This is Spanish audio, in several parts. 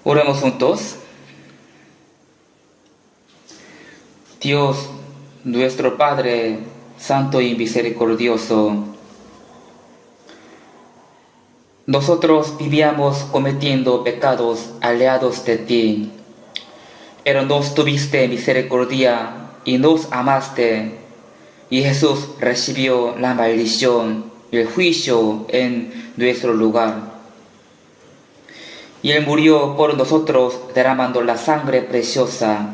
Oremos juntos. Dios, nuestro Padre, Santo y Misericordioso, nosotros vivíamos cometiendo pecados alejados de ti, pero nos tuviste misericordia y nos amaste, y Jesús recibió la maldición y el juicio en nuestro lugar. Y Él murió por nosotros derramando la sangre preciosa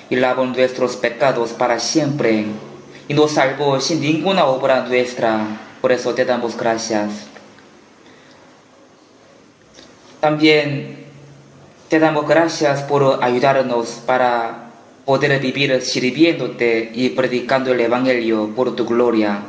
y lavó nuestros pecados para siempre y nos salvó sin ninguna obra nuestra. Por eso te damos gracias. También te damos gracias por ayudarnos para poder vivir sirviéndote y predicando el Evangelio por tu gloria.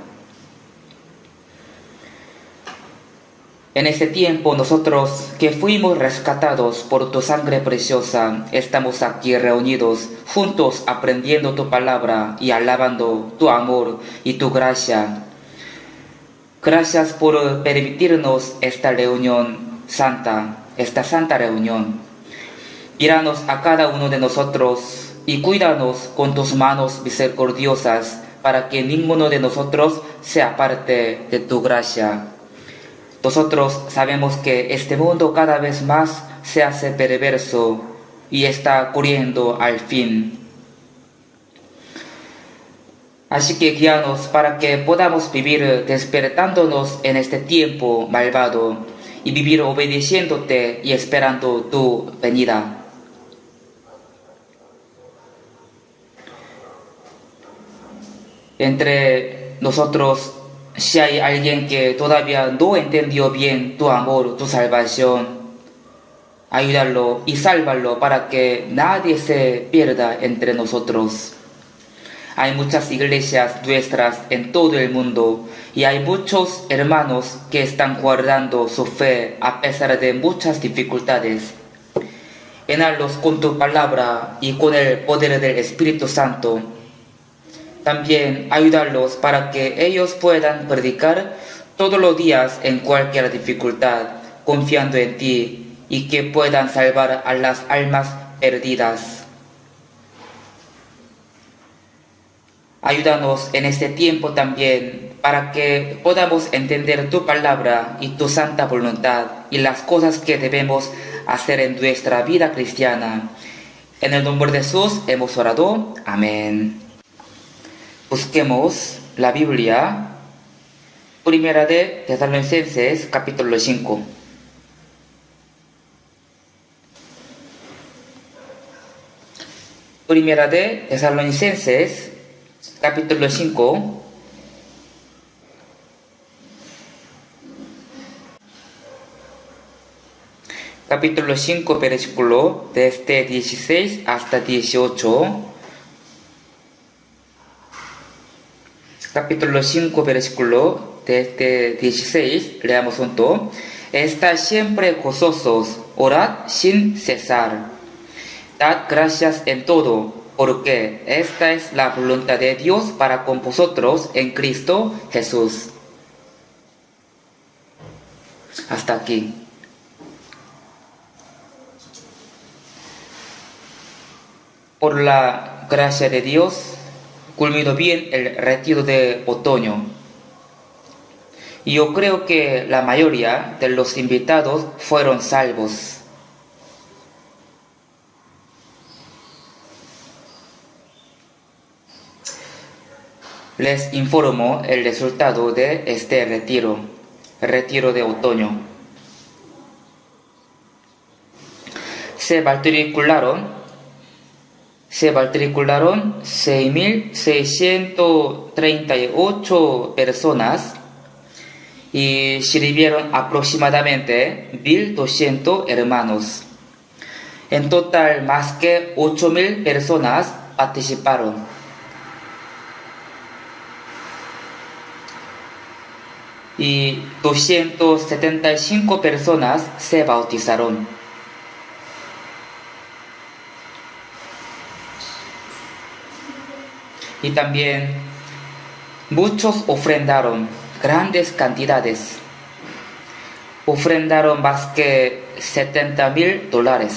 En ese tiempo nosotros que fuimos rescatados por tu sangre preciosa, estamos aquí reunidos, juntos aprendiendo tu palabra y alabando tu amor y tu gracia. Gracias por permitirnos esta reunión santa, esta santa reunión. Míranos a cada uno de nosotros y cuídanos con tus manos misericordiosas para que ninguno de nosotros se aparte de tu gracia. Nosotros sabemos que este mundo cada vez más se hace perverso y está corriendo al fin. Así que guíanos para que podamos vivir despertándonos en este tiempo malvado y vivir obedeciéndote y esperando tu venida. Entre nosotros, si hay alguien que todavía no entendió bien tu amor, tu salvación, ayúdalo y sálvalo para que nadie se pierda entre nosotros. Hay muchas iglesias nuestras en todo el mundo y hay muchos hermanos que están guardando su fe a pesar de muchas dificultades. Llénalos con tu palabra y con el poder del Espíritu Santo. También ayúdalos para que ellos puedan predicar todos los días en cualquier dificultad, confiando en ti y que puedan salvar a las almas perdidas. Ayúdanos en este tiempo también para que podamos entender tu palabra y tu santa voluntad y las cosas que debemos hacer en nuestra vida cristiana. En el nombre de Jesús hemos orado. Amén. Busquemos la Biblia, Primera de Tesalonicenses, capítulo 5. Primera de Tesalonicenses, capítulo 5. Capítulo 5, versículo desde 16 hasta 18. Capítulo 5, versículo desde 16, leamos juntos. Estad siempre gozosos, orad sin cesar. Dad gracias en todo, porque esta es la voluntad de Dios para con vosotros en Cristo Jesús. Hasta aquí. Por la gracia de Dios, culminó bien el retiro de otoño. Y yo creo que la mayoría de los invitados fueron salvos. Les informo el resultado de este retiro, el retiro de otoño. Se matricularon 6.638 personas y sirvieron aproximadamente 1.200 hermanos. En total, más que 8.000 personas participaron. Y 275 personas se bautizaron. Y también muchos ofrendaron grandes cantidades. Ofrendaron más que $70,000.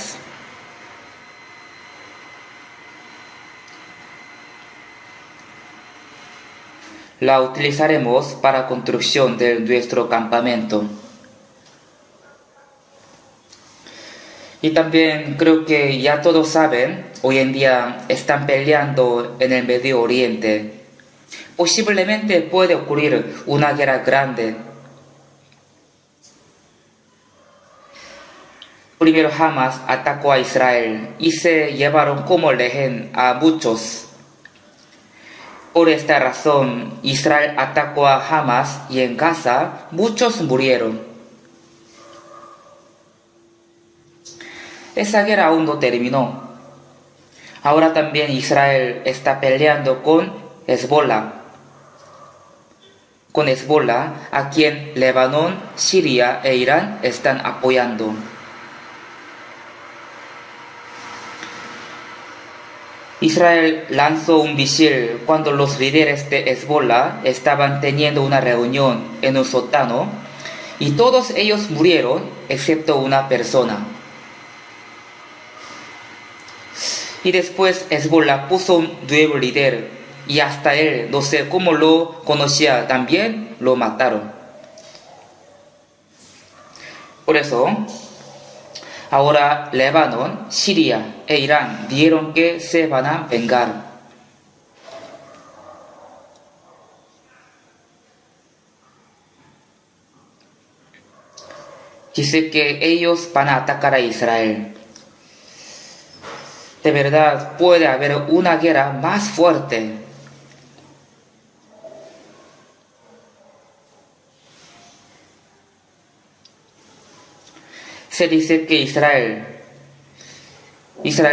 la utilizaremos para construcción de nuestro campamento. Y también creo que ya todos saben, hoy en día están peleando en el Medio Oriente. Posiblemente puede ocurrir una guerra grande. Primero Hamas atacó a Israel y se llevaron como rehén a muchos. Por esta razón, Israel atacó a Hamas y en Gaza muchos murieron. Esa guerra aún no terminó. Ahora también Israel está peleando con Hezbollah, a quien Líbano, Siria e Irán están apoyando. Israel lanzó un misil cuando los líderes de Hezbollah estaban teniendo una reunión en un sótano y todos ellos murieron excepto una persona. Y después Hezbollah puso un nuevo líder y hasta él, no sé cómo lo conocía, también lo mataron. Por eso, ahora Líbano, Siria e Irán dijeron que se van a vengar. Dice que ellos van a atacar a Israel. De verdad puede haber una guerra más fuerte. Se dice que Israel,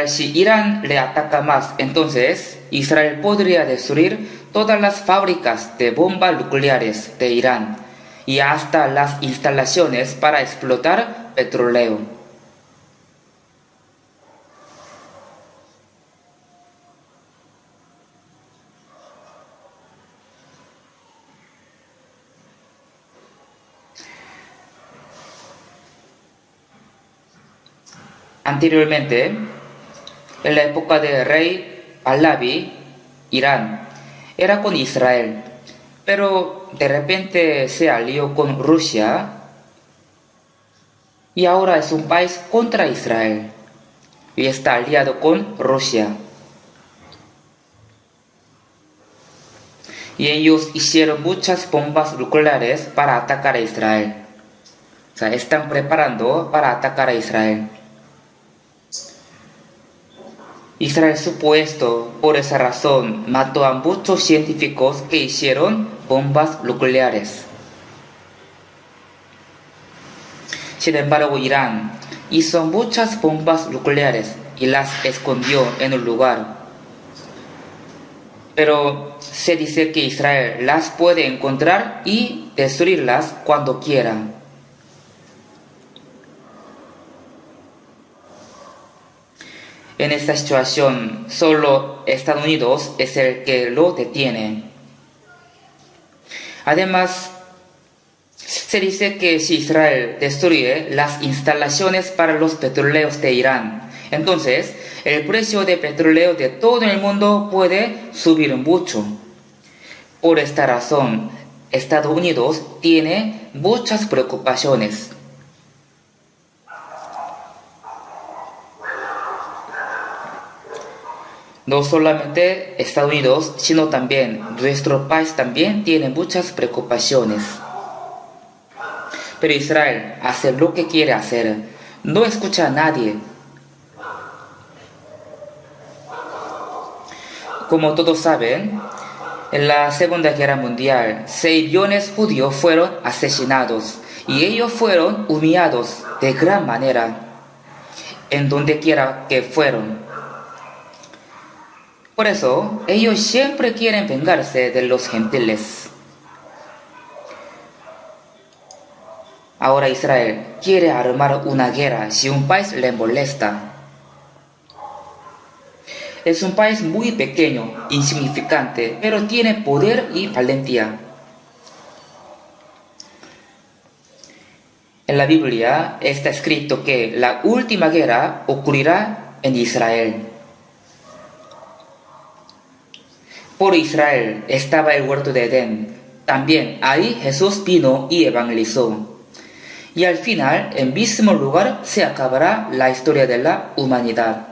si Irán le ataca más, entonces Israel podría destruir todas las fábricas de bombas nucleares de Irán y hasta las instalaciones para explotar petróleo. Anteriormente, en la época del rey Pahlavi, Irán era con Israel, pero de repente se alió con Rusia y ahora es un país contra Israel y está aliado con Rusia. Y ellos hicieron muchas bombas nucleares para atacar a Israel. O sea, están preparando para atacar a Israel. Israel supuesto, por esa razón, mató a muchos científicos que hicieron bombas nucleares. Sin embargo, Irán hizo muchas bombas nucleares y las escondió en un lugar. Pero se dice que Israel las puede encontrar y destruirlas cuando quiera. En esta situación, solo Estados Unidos es el que lo detiene. Además, se dice que si Israel destruye las instalaciones para los petroleros de Irán, entonces el precio de petróleo de todo el mundo puede subir mucho. Por esta razón, Estados Unidos tiene muchas preocupaciones. No solamente Estados Unidos, sino también nuestro país también tiene muchas preocupaciones. Pero Israel hace lo que quiere hacer, no escucha a nadie. Como todos saben, en la Segunda Guerra Mundial, 6 millones de judíos fueron asesinados y ellos fueron humillados de gran manera, en donde quiera que fueron. Por eso, ellos siempre quieren vengarse de los gentiles. Ahora Israel quiere armar una guerra si un país le molesta. Es un país muy pequeño, insignificante, pero tiene poder y valentía. En la Biblia está escrito que la última guerra ocurrirá en Israel. por Israel estaba el huerto de Edén. También ahí Jesús vino y evangelizó. Y al final, en mismo lugar, se acabará la historia de la humanidad.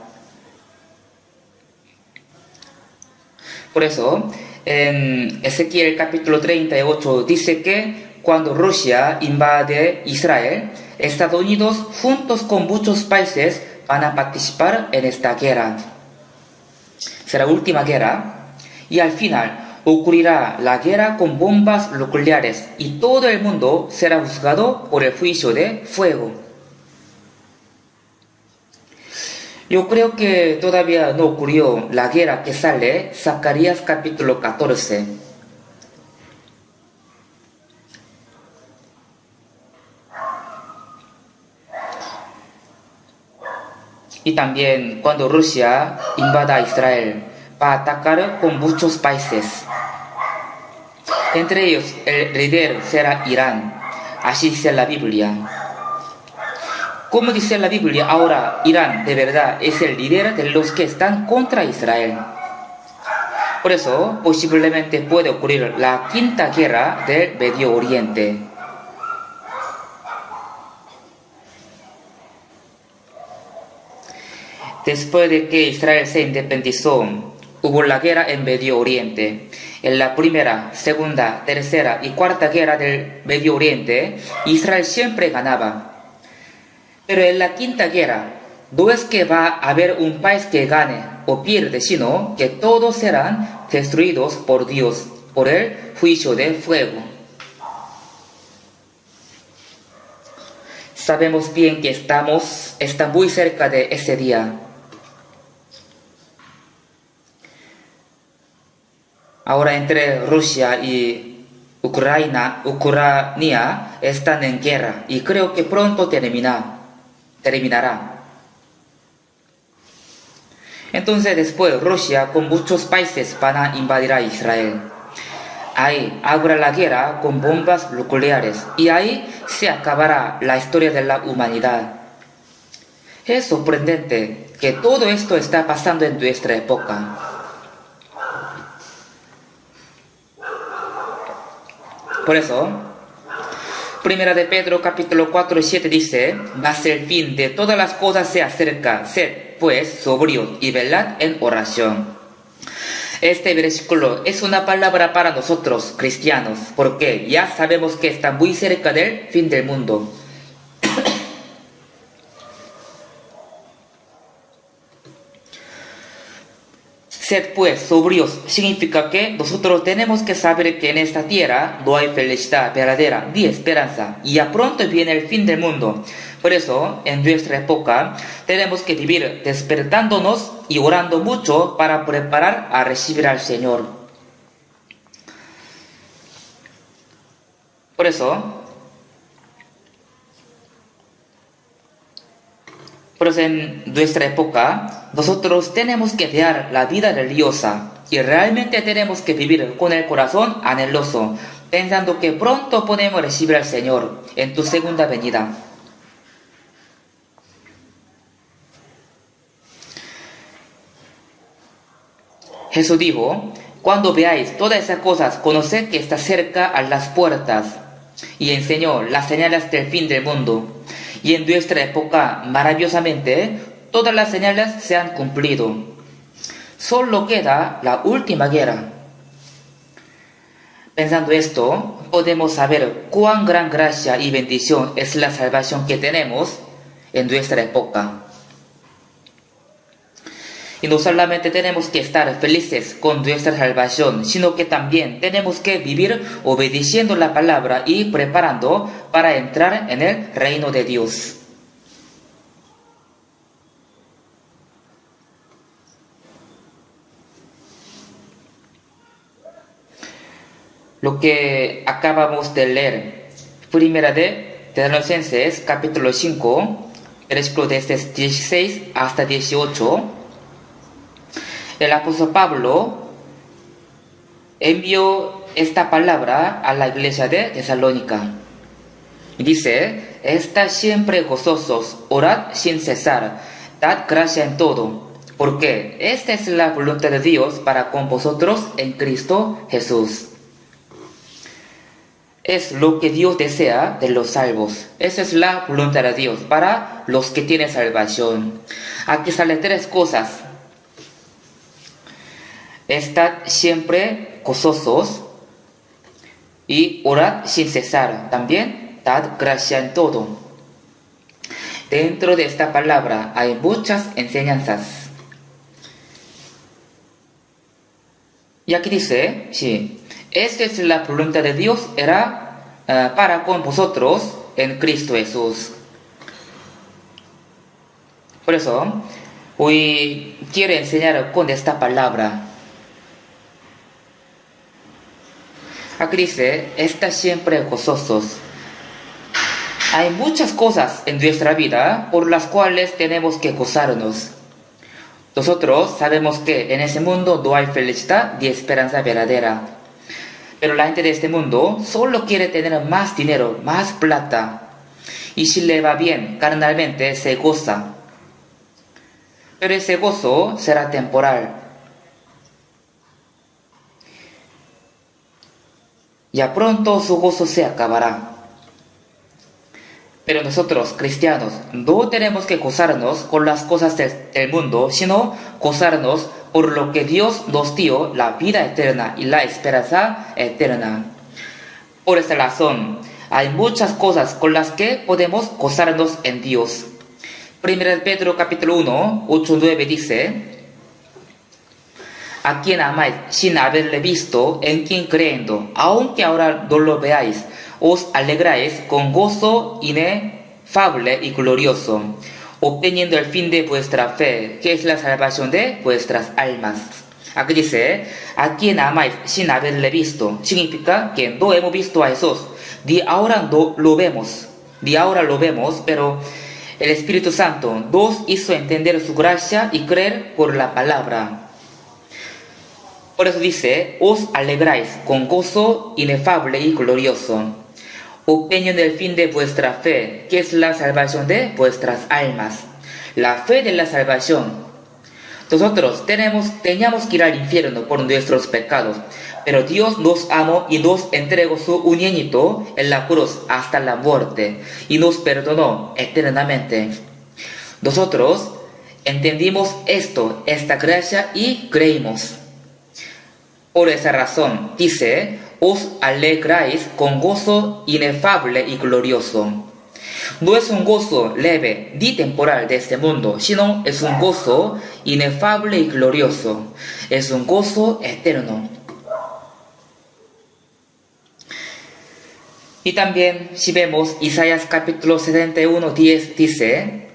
Por eso, en Ezequiel capítulo 38 dice que cuando Rusia invade Israel, Estados Unidos, juntos con muchos países, van a participar en esta guerra. Será la última guerra. Y al final ocurrirá la guerra con bombas nucleares y todo el mundo será juzgado por el juicio de fuego. Yo creo que todavía no ocurrió la guerra que sale Zacarías capítulo 14. Y también cuando Rusia invada Israel, va a atacar con muchos países. Entre ellos, el líder será Irán. Así dice la Biblia. Como dice la Biblia, ahora Irán de verdad es el líder de los que están contra Israel. Por eso, posiblemente puede ocurrir la quinta guerra del Medio Oriente. Después de que Israel se independizó, hubo la guerra en Medio Oriente. En la primera, segunda, tercera y cuarta guerra del Medio Oriente, Israel siempre ganaba. Pero en la quinta guerra, no es que va a haber un país que gane o pierde, sino que todos serán destruidos por Dios, por el juicio de fuego. Sabemos bien que está muy cerca de ese día. Ahora entre Rusia y Ucrania están en guerra y creo que pronto terminará. Entonces después Rusia con muchos países van a invadir a Israel. Ahí habrá la guerra con bombas nucleares y ahí se acabará la historia de la humanidad. Es sorprendente que todo esto está pasando en nuestra época. Por eso, Primera de Pedro capítulo 4 y 7 dice: mas el fin de todas las cosas se acerca, sed pues sobrios y velad en oración. Este versículo es una palabra para nosotros cristianos, porque ya sabemos que está muy cerca del fin del mundo. Sed pues sobrios significa que nosotros tenemos que saber que en esta tierra no hay felicidad verdadera ni esperanza y ya pronto viene el fin del mundo. Por eso, en nuestra época, tenemos que vivir despertándonos y orando mucho para preparar a recibir al Señor. Por eso en nuestra época, nosotros tenemos que dejar la vida religiosa y realmente tenemos que vivir con el corazón anheloso, pensando que pronto podemos recibir al Señor en tu segunda venida. Jesús dijo: cuando veáis todas esas cosas, conoced que está cerca a las puertas, y enseñó las señales del fin del mundo. Y en nuestra época, maravillosamente, todas las señales se han cumplido. Solo queda la última guerra. Pensando esto, podemos saber cuán gran gracia y bendición es la salvación que tenemos en nuestra época. Y no solamente tenemos que estar felices con nuestra salvación, sino que también tenemos que vivir obedeciendo la palabra y preparando para entrar en el reino de Dios. Lo que acabamos de leer, Primera de Tesalonicenses, capítulo 5, versículos desde 16 hasta 18, el apóstol Pablo envió esta palabra a la iglesia de Tesalónica. Y dice: estad siempre gozosos, orad sin cesar, dad gracia en todo, Porque esta es la voluntad de Dios para con vosotros en Cristo Jesús. Es lo que Dios desea de los salvos. Esa es la voluntad de Dios para los que tienen salvación. Aquí salen tres cosas. Estad siempre gozosos y orad sin cesar. También dad gracia en todo. Dentro de esta palabra hay muchas enseñanzas. Y aquí dice, sí, esta es la voluntad de Dios, era para con vosotros en Cristo Jesús. Por eso, hoy quiero enseñar con esta palabra. Aquí dice, está siempre gozosos. Hay muchas cosas en nuestra vida por las cuales tenemos que gozarnos. Nosotros sabemos que en ese mundo no hay felicidad ni esperanza verdadera. Pero la gente de este mundo solo quiere tener más dinero, más plata. Y si le va bien, carnalmente se goza. Pero ese gozo será temporal. Ya pronto su gozo se acabará. Pero nosotros, cristianos, no tenemos que gozarnos con las cosas del mundo, sino gozarnos por lo que Dios nos dio, la vida eterna y la esperanza eterna. Por esta razón, hay muchas cosas con las que podemos gozarnos en Dios. 1 Pedro capítulo 1, 8-9 dice, a quien amáis sin haberle visto, en quien creyendo, aunque ahora no lo veáis, os alegráis con gozo inefable y glorioso, obteniendo el fin de vuestra fe, que es la salvación de vuestras almas. Aquí dice, a quien amáis sin haberle visto, significa que no hemos visto a Jesús, ni ahora no lo vemos, pero el Espíritu Santo nos hizo entender su gracia y creer por la palabra. Por eso dice, os alegráis con gozo inefable y glorioso, obteniendo el fin de vuestra fe, que es la salvación de vuestras almas. La fe de la salvación. Nosotros teníamos que ir al infierno por nuestros pecados, pero Dios nos amó y nos entregó su unigénito en la cruz hasta la muerte, y nos perdonó eternamente. Nosotros entendimos esta gracia y creímos. Por esa razón, dice, os alegráis con gozo inefable y glorioso. No es un gozo leve ni temporal de este mundo, sino es un gozo inefable y glorioso. Es un gozo eterno. Y también, si vemos Isaías capítulo 71, 10, dice,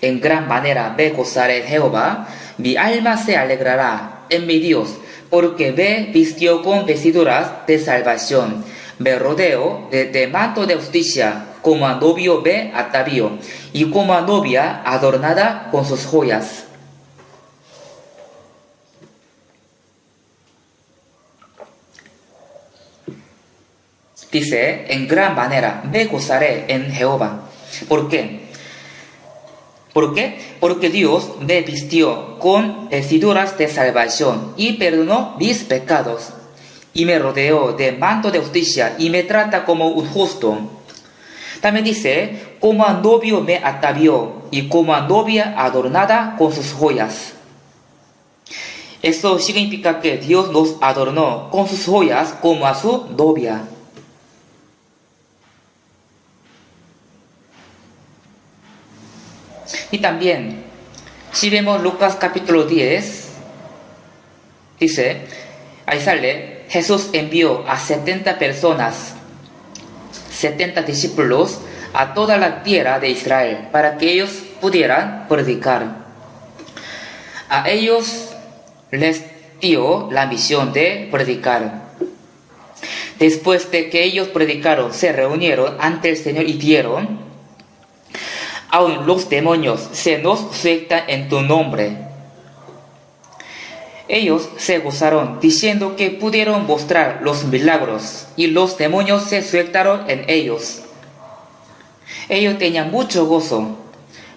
en gran manera me gozaré en Jehová, mi alma se alegrará en mi Dios, porque me vistió con vestiduras de salvación, me rodeo de manto de justicia, como a novio me atavío, y como a novia adornada con sus joyas. Dice, en gran manera me gozaré en Jehová. ¿Por qué? ¿Por qué? Porque Dios me vistió con vestiduras de salvación y perdonó mis pecados, y me rodeó de manto de justicia y me trata como un justo. También dice, como a novio me atavió y como a novia adornada con sus joyas. Esto significa que Dios nos adornó con sus joyas como a su novia. Y también, si vemos Lucas capítulo 10, dice, ahí sale, Jesús envió a 70 personas, 70 discípulos, a toda la tierra de Israel, para que ellos pudieran predicar. A ellos les dio la misión de predicar. Después de que ellos predicaron, se reunieron ante el Señor y dieron, aún los demonios se nos sueltan en tu nombre. Ellos se gozaron diciendo que pudieron mostrar los milagros y los demonios se sueltaron en ellos. Ellos tenían mucho gozo,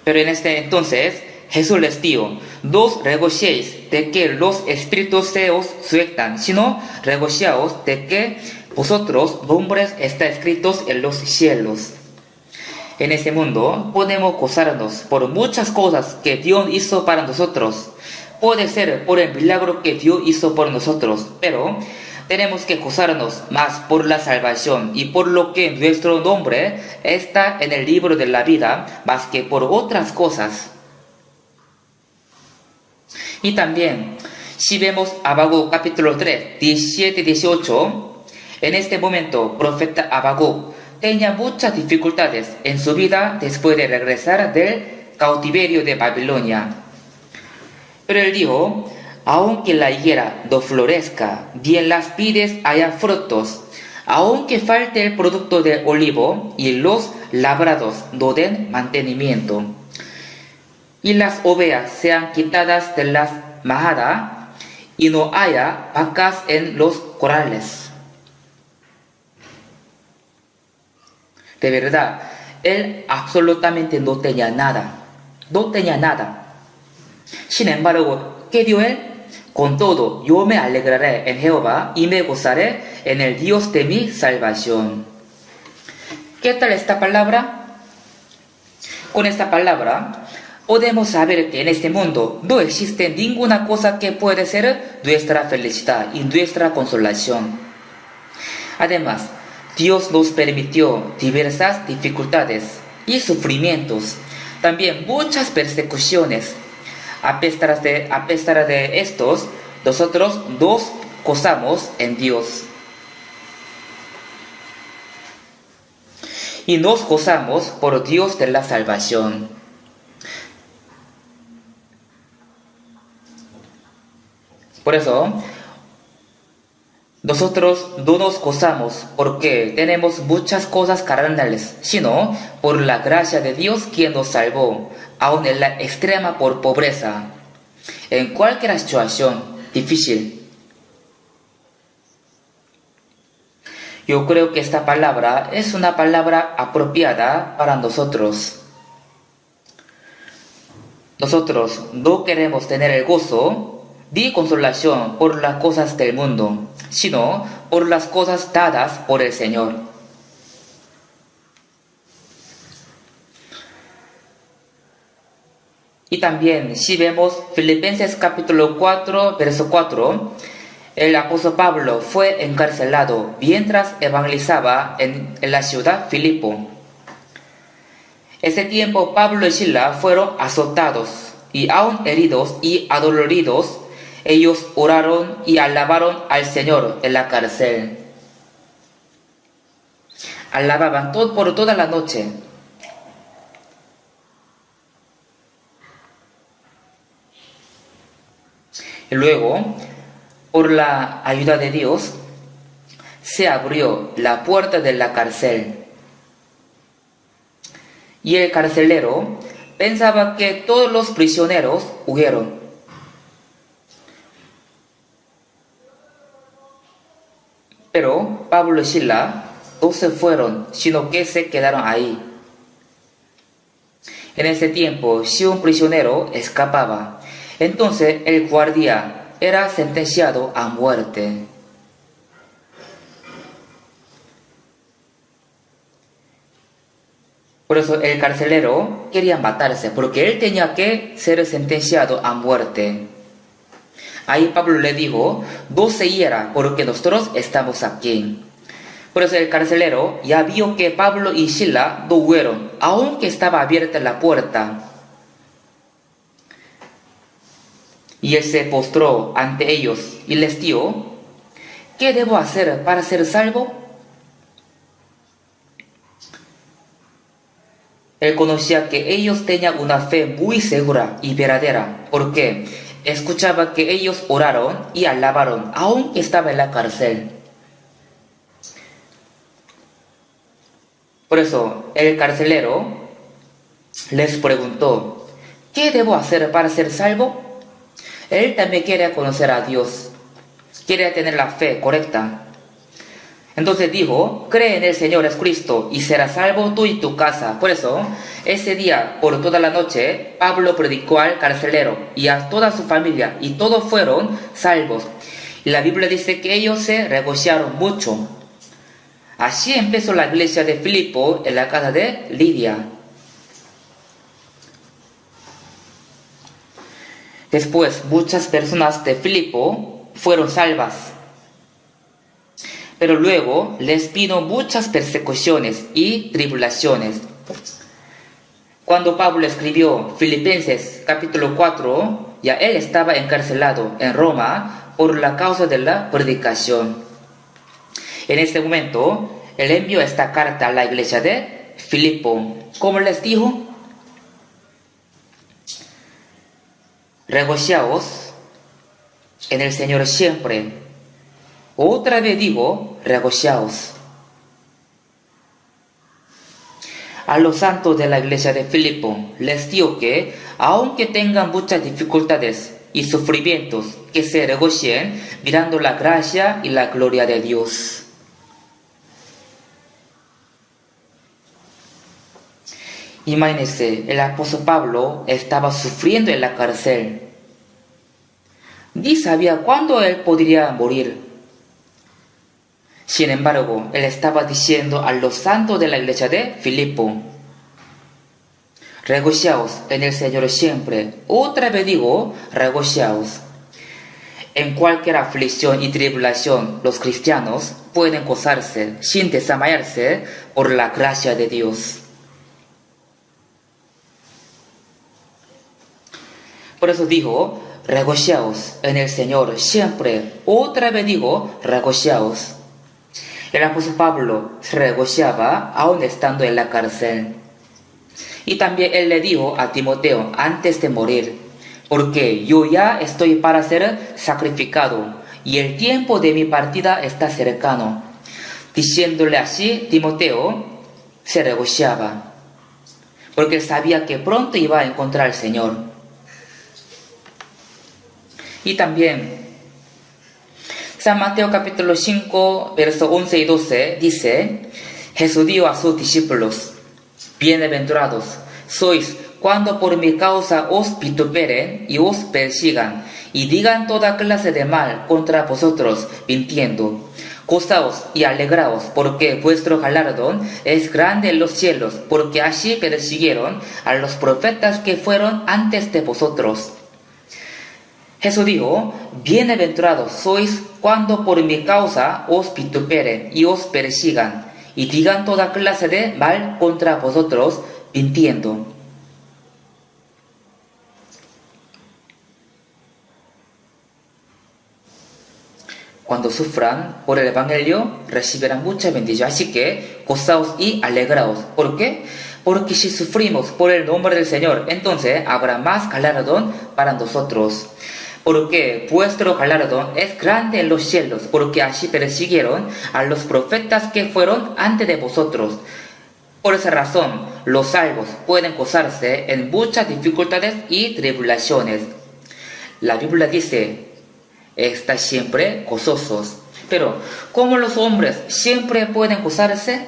pero en este entonces Jesús les dijo, no os regociéis de que los espíritus se os sujetan, sino regociaos de que vosotros nombres están escritos en los cielos. En este mundo podemos gozarnos por muchas cosas que Dios hizo para nosotros. Puede ser por el milagro que Dios hizo por nosotros, pero tenemos que gozarnos más por la salvación y por lo que nuestro nombre está en el libro de la vida, más que por otras cosas. Y también, si vemos Habacuc capítulo 3, 17-18, en este momento, profeta Habacuc tenía muchas dificultades en su vida después de regresar del cautiverio de Babilonia. Pero él dijo: aunque la higuera no florezca, ni en las vides haya frutos, aunque falte el producto del olivo y los labrados no den mantenimiento, y las ovejas sean quitadas de las majadas, y no haya vacas en los corrales. De verdad, él absolutamente no tenía nada. No tenía nada. Sin embargo, ¿qué dio él? Con todo, yo me alegraré en Jehová y me gozaré en el Dios de mi salvación. ¿Qué tal esta palabra? Con esta palabra podemos saber que en este mundo no existe ninguna cosa que puede ser nuestra felicidad y nuestra consolación. Además, Dios nos permitió diversas dificultades y sufrimientos, también muchas persecuciones. A pesar de estos, nosotros nos gozamos en Dios. Y nos gozamos por Dios de la salvación. Por eso, nosotros no nos gozamos porque tenemos muchas cosas carnales, sino por la gracia de Dios quien nos salvó, aun en la extrema por pobreza, en cualquier situación difícil. Yo creo que esta palabra es una palabra apropiada para nosotros. Nosotros no queremos tener el gozo ni consolación por las cosas del mundo, sino por las cosas dadas por el Señor. Y también, si vemos Filipenses capítulo 4, verso 4, el apóstol Pablo fue encarcelado mientras evangelizaba en la ciudad Filipo. Ese tiempo Pablo y Sila fueron azotados y aún heridos y adoloridos. Ellos oraron y alabaron al Señor en la cárcel. Alababan por toda la noche. Y luego, por la ayuda de Dios, se abrió la puerta de la cárcel. Y el carcelero pensaba que todos los prisioneros huyeron. Pero Pablo y Sila no se fueron, sino que se quedaron ahí. En ese tiempo, si un prisionero escapaba, entonces el guardia era sentenciado a muerte. Por eso el carcelero quería matarse, porque él tenía que ser sentenciado a muerte. Ahí Pablo le dijo: no se hiera, porque nosotros estamos aquí. Por eso el carcelero ya vio que Pablo y Sila no huyeron, aunque estaba abierta la puerta. Y él se postró ante ellos y les dijo: ¿qué debo hacer para ser salvo? Él conocía que ellos tenían una fe muy segura y verdadera, porque escuchaba que ellos oraron y alabaron, aunque estaba en la cárcel. Por eso el carcelero les preguntó: ¿qué debo hacer para ser salvo? Él también quería conocer a Dios, quería tener la fe correcta. Entonces dijo, cree en el Señor Jesucristo y serás salvo tú y tu casa. Por eso, ese día, por toda la noche, Pablo predicó al carcelero y a toda su familia, y todos fueron salvos. Y la Biblia dice que ellos se regocijaron mucho. Así empezó la iglesia de Filipo en la casa de Lidia. Después, muchas personas de Filipo fueron salvas. Pero luego les vino muchas persecuciones y tribulaciones. Cuando Pablo escribió Filipenses capítulo 4, ya él estaba encarcelado en Roma por la causa de la predicación. En ese momento, él envió esta carta a la iglesia de Filipo. ¿Cómo les dijo? Regociaos en el Señor siempre. Otra vez digo, regociaos. A los santos de la iglesia de Filipo les digo que, aunque tengan muchas dificultades y sufrimientos, que se regocien mirando la gracia y la gloria de Dios. Imagínense, el apóstol Pablo estaba sufriendo en la cárcel. Ni sabía cuándo él podría morir. Sin embargo, él estaba diciendo a los santos de la iglesia de Filipo, regociaos en el Señor siempre. Otra vez digo, regociaos. En cualquier aflicción y tribulación, los cristianos pueden gozarse sin desmayarse por la gracia de Dios. Por eso dijo, regociaos en el Señor siempre. Otra vez digo, regociaos. El apóstol Pablo se regociaba aún estando en la cárcel. Y también él le dijo a Timoteo antes de morir, porque yo ya estoy para ser sacrificado y el tiempo de mi partida está cercano. Diciéndole así, Timoteo se regociaba, porque él sabía que pronto iba a encontrar al Señor. Y también San Mateo capítulo 5, versos 11 y 12 dice, Jesús dijo a sus discípulos, bienaventurados sois cuando por mi causa os vituperen y os persigan, y digan toda clase de mal contra vosotros, mintiendo. Gozaos y alegraos, porque vuestro galardón es grande en los cielos, porque así persiguieron a los profetas que fueron antes de vosotros. Jesús dijo, bienaventurados sois cuando por mi causa os vituperen y os persigan, y digan toda clase de mal contra vosotros, mintiendo. Cuando sufran por el Evangelio, recibirán mucha bendición. Así que, gozaos y alegraos. ¿Por qué? Porque si sufrimos por el nombre del Señor, entonces habrá más galardón para nosotros. Porque vuestro galardón es grande en los cielos, porque así persiguieron a los profetas que fueron antes de vosotros. Por esa razón, los salvos pueden gozarse en muchas dificultades y tribulaciones. La Biblia dice, estáis siempre gozosos. Pero, ¿cómo los hombres siempre pueden gozarse?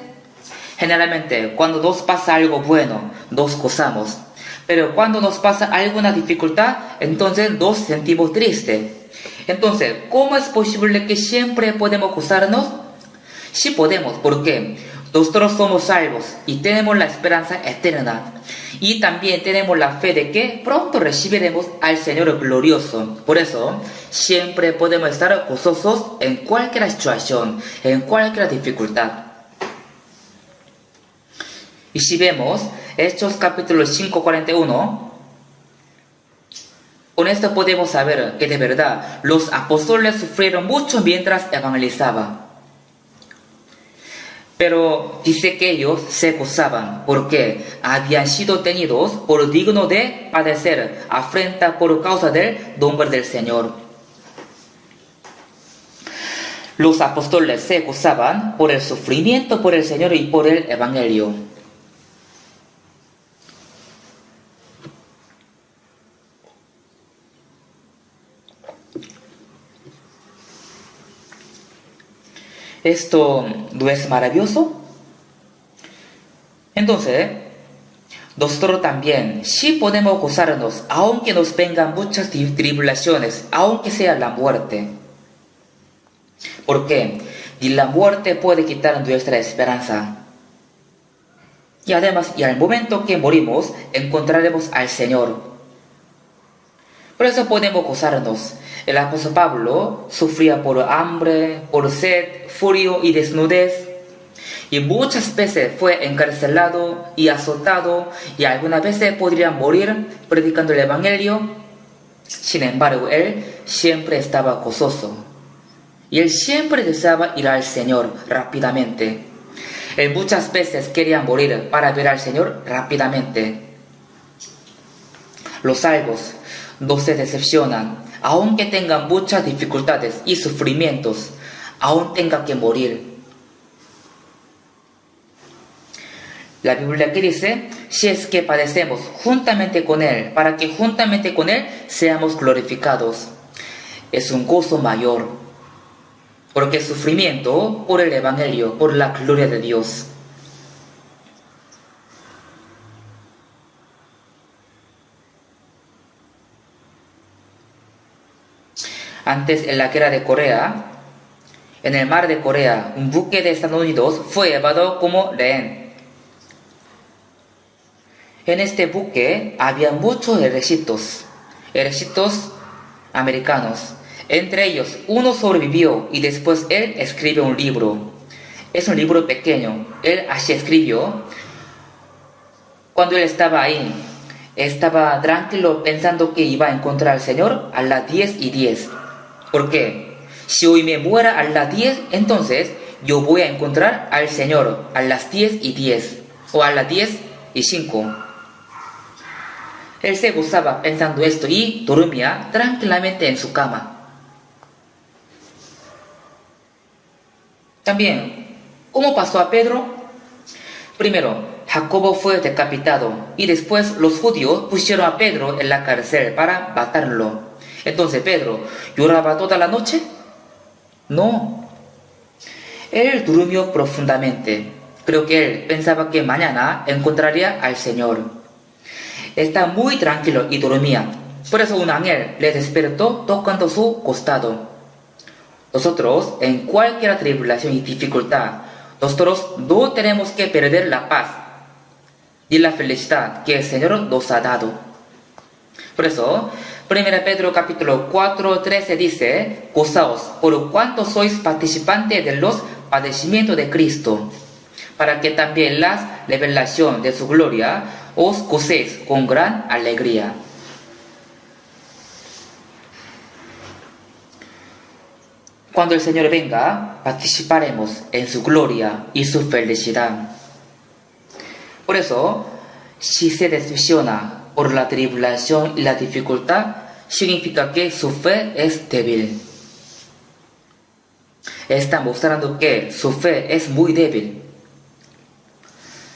Generalmente, cuando nos pasa algo bueno, nos gozamos. Pero cuando nos pasa alguna dificultad, entonces nos sentimos tristes. Entonces, ¿cómo es posible que siempre podemos gozarnos? Sí podemos, ¿por qué? Nosotros somos salvos y tenemos la esperanza eterna. Y también tenemos la fe de que pronto recibiremos al Señor glorioso. Por eso, siempre podemos estar gozosos en cualquier situación, en cualquier dificultad. Y si vemos Hechos capítulo 5:41, con esto podemos saber que de verdad los apóstoles sufrieron mucho mientras evangelizaban. Pero dice que ellos se gozaban porque habían sido tenidos por dignos de padecer afrenta por causa del nombre del Señor. Los apóstoles se gozaban por el sufrimiento por el Señor y por el Evangelio. ¿Esto no es maravilloso? Entonces, nosotros también sí podemos gozarnos, aunque nos vengan muchas tribulaciones, aunque sea la muerte. ¿Por qué? Ni la muerte puede quitar nuestra esperanza. Y además, y al momento que morimos, encontraremos al Señor. Por eso podemos gozarnos. El apóstol Pablo sufría por hambre, por sed, frío y desnudez. Y muchas veces fue encarcelado y azotado, y algunas veces podría morir predicando el Evangelio. Sin embargo, él siempre estaba gozoso. Y él siempre deseaba ir al Señor rápidamente. Él muchas veces quería morir para ver al Señor rápidamente. Los salvos no se decepcionan, aunque tengan muchas dificultades y sufrimientos, aún tengan que morir. La Biblia que dice, si es que padecemos juntamente con Él, para que juntamente con Él seamos glorificados. Es un gozo mayor, porque es sufrimiento por el Evangelio, por la gloria de Dios. Antes, en la guerra de Corea, en el mar de Corea, un buque de Estados Unidos fue llevado como rehén. En este buque había muchos ejércitos americanos. Entre ellos, uno sobrevivió y después él escribe un libro. Es un libro pequeño. Él así escribió. Cuando él estaba ahí, estaba tranquilo pensando que iba a encontrar al Señor a las 10:10. ¿Por qué? Si hoy me muera a las 10, entonces yo voy a encontrar al Señor a las 10:10 o a las 10:05. Él se gozaba pensando esto y dormía tranquilamente en su cama. También, ¿cómo pasó a Pedro? Primero, Jacobo fue decapitado y después los judíos pusieron a Pedro en la cárcel para matarlo. Entonces, ¿Pedro lloraba toda la noche? No. Él durmió profundamente. Creo que él pensaba que mañana encontraría al Señor. Está muy tranquilo y dormía. Por eso un ángel le despertó tocando su costado. Nosotros, en cualquier tribulación y dificultad, nosotros no tenemos que perder la paz y la felicidad que el Señor nos ha dado. Por eso, 1 Pedro capítulo 4:13 dice, gozaos por cuanto sois participantes de los padecimientos de Cristo, para que también la revelación de su gloria os gocéis con gran alegría. Cuando el Señor venga, participaremos en su gloria y su felicidad. Por eso, si se decepciona por la tribulación y la dificultad, significa que su fe es débil. Está mostrando que su fe es muy débil.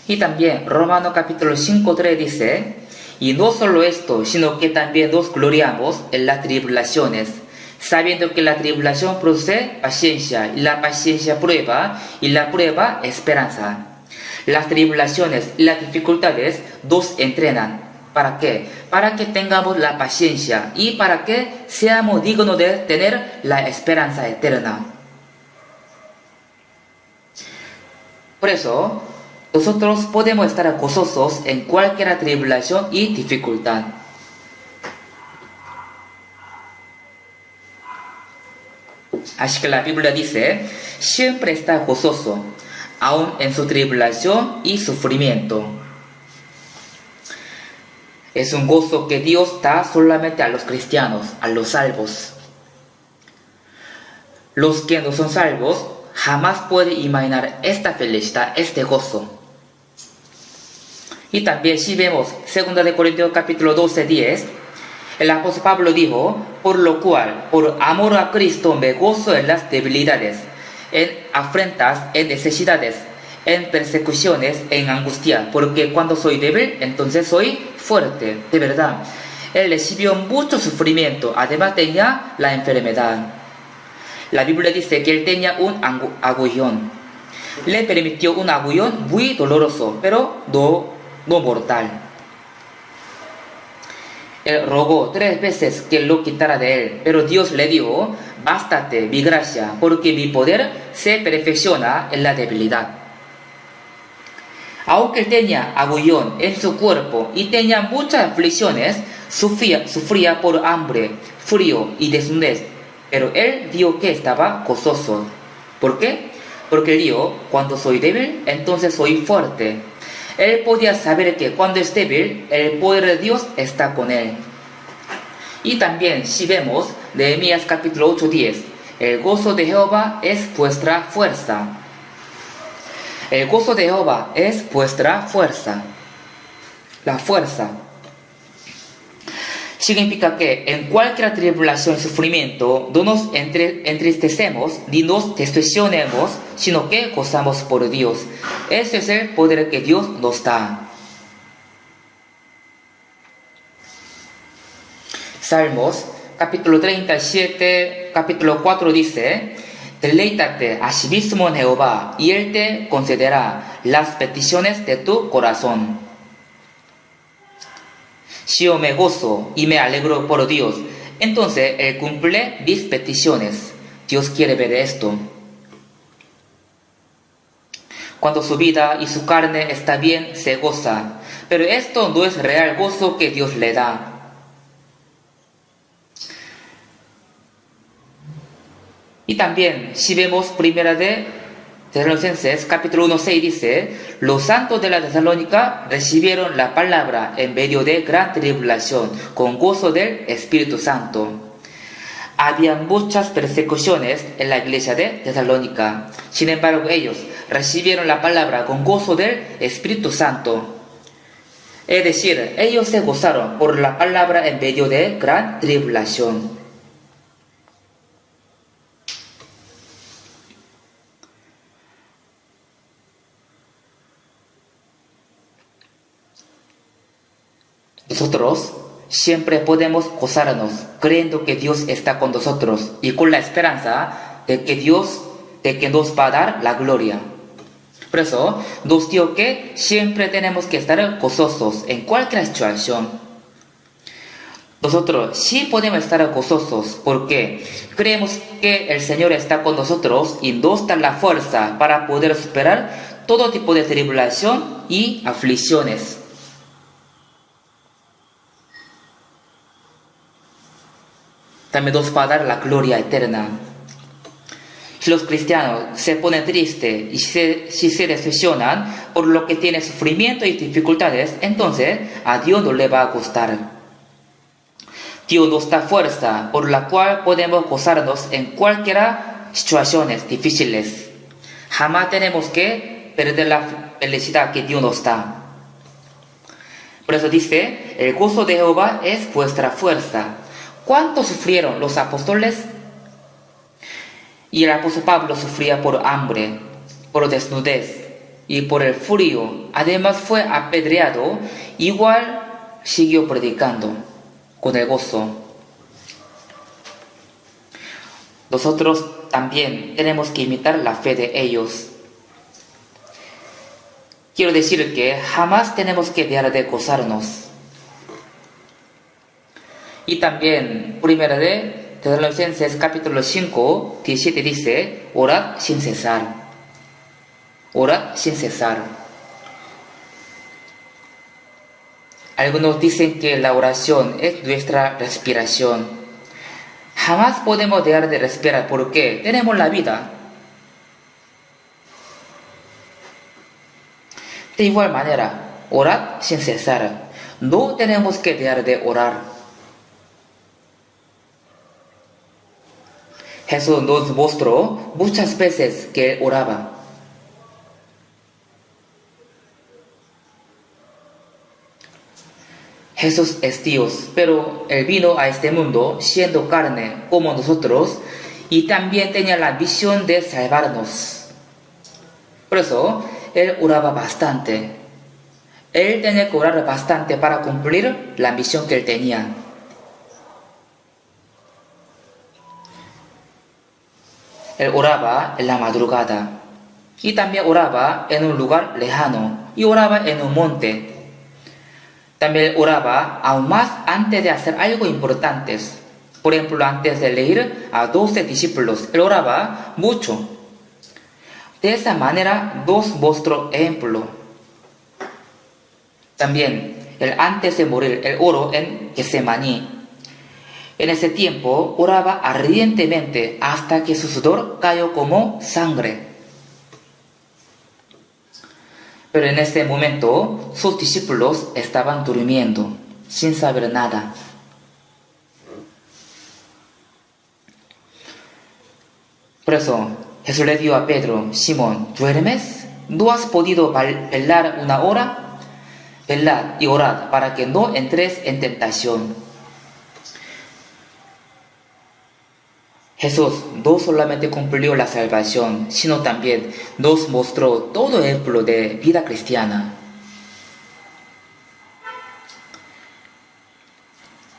Y también Romanos capítulo 5:3 dice, y no solo esto, sino que también nos gloriamos en las tribulaciones, sabiendo que la tribulación produce paciencia, y la paciencia prueba, y la prueba esperanza. Las tribulaciones y las dificultades nos entrenan. ¿Para qué? Para que tengamos la paciencia y para que seamos dignos de tener la esperanza eterna. Por eso, nosotros podemos estar gozosos en cualquier tribulación y dificultad. Así que la Biblia dice, siempre está gozoso, aun en su tribulación y sufrimiento. Es un gozo que Dios da solamente a los cristianos, a los salvos. Los que no son salvos jamás pueden imaginar esta felicidad, este gozo. Y también si vemos 2 Corintios capítulo 12:10, el apóstol Pablo dijo, por lo cual, por amor a Cristo me gozo en las debilidades, en afrentas, en necesidades, en persecuciones, en angustia, porque cuando soy débil, entonces soy fuerte. De verdad, él recibió mucho sufrimiento, además tenía la enfermedad. La Biblia dice que él tenía un aguijón. Le permitió un aguijón muy doloroso, pero no mortal. Él rogó 3 veces que lo quitara de él, pero Dios le dijo: bástate mi gracia, porque mi poder se perfecciona en la debilidad. Aunque él tenía aguijón en su cuerpo y tenía muchas aflicciones, sufría por hambre, frío y desnudez, pero él dijo que estaba gozoso. ¿Por qué? Porque él dijo: cuando soy débil, entonces soy fuerte. Él podía saber que cuando es débil, el poder de Dios está con él. Y también, si vemos Nehemías capítulo 8:10, el gozo de Jehová es vuestra fuerza. El gozo de Jehová es vuestra fuerza. La fuerza significa que en cualquier tribulación y sufrimiento no nos entristecemos ni nos decepcionemos, sino que gozamos por Dios. Ese es el poder que Dios nos da. Salmos capítulo 37, capítulo 4 dice: deleítate a sí mismo en Jehová, y Él te concederá las peticiones de tu corazón. Si yo me gozo y me alegro por Dios, entonces Él cumple mis peticiones. Dios quiere ver esto. Cuando su vida y su carne está bien, se goza. Pero esto no es real gozo que Dios le da. Y también, si vemos primera de Tesalonicenses, capítulo 1:6 dice: los santos de la Tesalónica recibieron la palabra en medio de gran tribulación, con gozo del Espíritu Santo. Había muchas persecuciones en la iglesia de Tesalónica. Sin embargo, ellos recibieron la palabra con gozo del Espíritu Santo. Es decir, ellos se gozaron por la palabra en medio de gran tribulación. Nosotros siempre podemos gozarnos creyendo que Dios está con nosotros y con la esperanza de que nos va a dar la gloria. Por eso nos dijo que siempre tenemos que estar gozosos en cualquier situación. Nosotros sí podemos estar gozosos porque creemos que el Señor está con nosotros y nos da la fuerza para poder superar todo tipo de tribulación y aflicciones. También nos va a dar la gloria eterna. Si los cristianos se ponen tristes y si se decepcionan por lo que tiene sufrimiento y dificultades, entonces a Dios no le va a gustar. Dios nos da fuerza por la cual podemos gozarnos en cualquiera situaciones difíciles. Jamás tenemos que perder la felicidad que Dios nos da. Por eso dice: el gozo de Jehová es vuestra fuerza. ¿Cuánto sufrieron los apóstoles? Y el apóstol Pablo sufría por hambre, por desnudez y por el frío. Además fue apedreado. Igual siguió predicando con el gozo. Nosotros también tenemos que imitar la fe de ellos. Quiero decir que jamás tenemos que dejar de gozarnos. Y también, primera de Tesalonicenses capítulo 5, 17 dice: orad sin cesar. Orad sin cesar. Algunos dicen que la oración es nuestra respiración. Jamás podemos dejar de respirar porque tenemos la vida. De igual manera, orad sin cesar. No tenemos que dejar de orar. Jesús nos mostró muchas veces que él oraba. Jesús es Dios, pero Él vino a este mundo siendo carne como nosotros y también tenía la visión de salvarnos. Por eso, Él oraba bastante. Él tenía que orar bastante para cumplir la misión que Él tenía. él oraba en la madrugada. Y también oraba en un lugar lejano. Y oraba en un monte. También oraba aún más antes de hacer algo importante. Por ejemplo, antes de elegir a 12 discípulos, él oraba mucho. De esa manera, dos mostró ejemplo. También, él antes de morir, él oró en Getsemaní. En ese tiempo, oraba ardientemente hasta que su sudor cayó como sangre. Pero en ese momento, sus discípulos estaban durmiendo, sin saber nada. Por eso, Jesús le dijo a Pedro: Simón, ¿duermes? ¿No has podido velar una hora? Velad y orad para que no entres en tentación. Jesús no solamente cumplió la salvación, sino también nos mostró todo ejemplo de vida cristiana.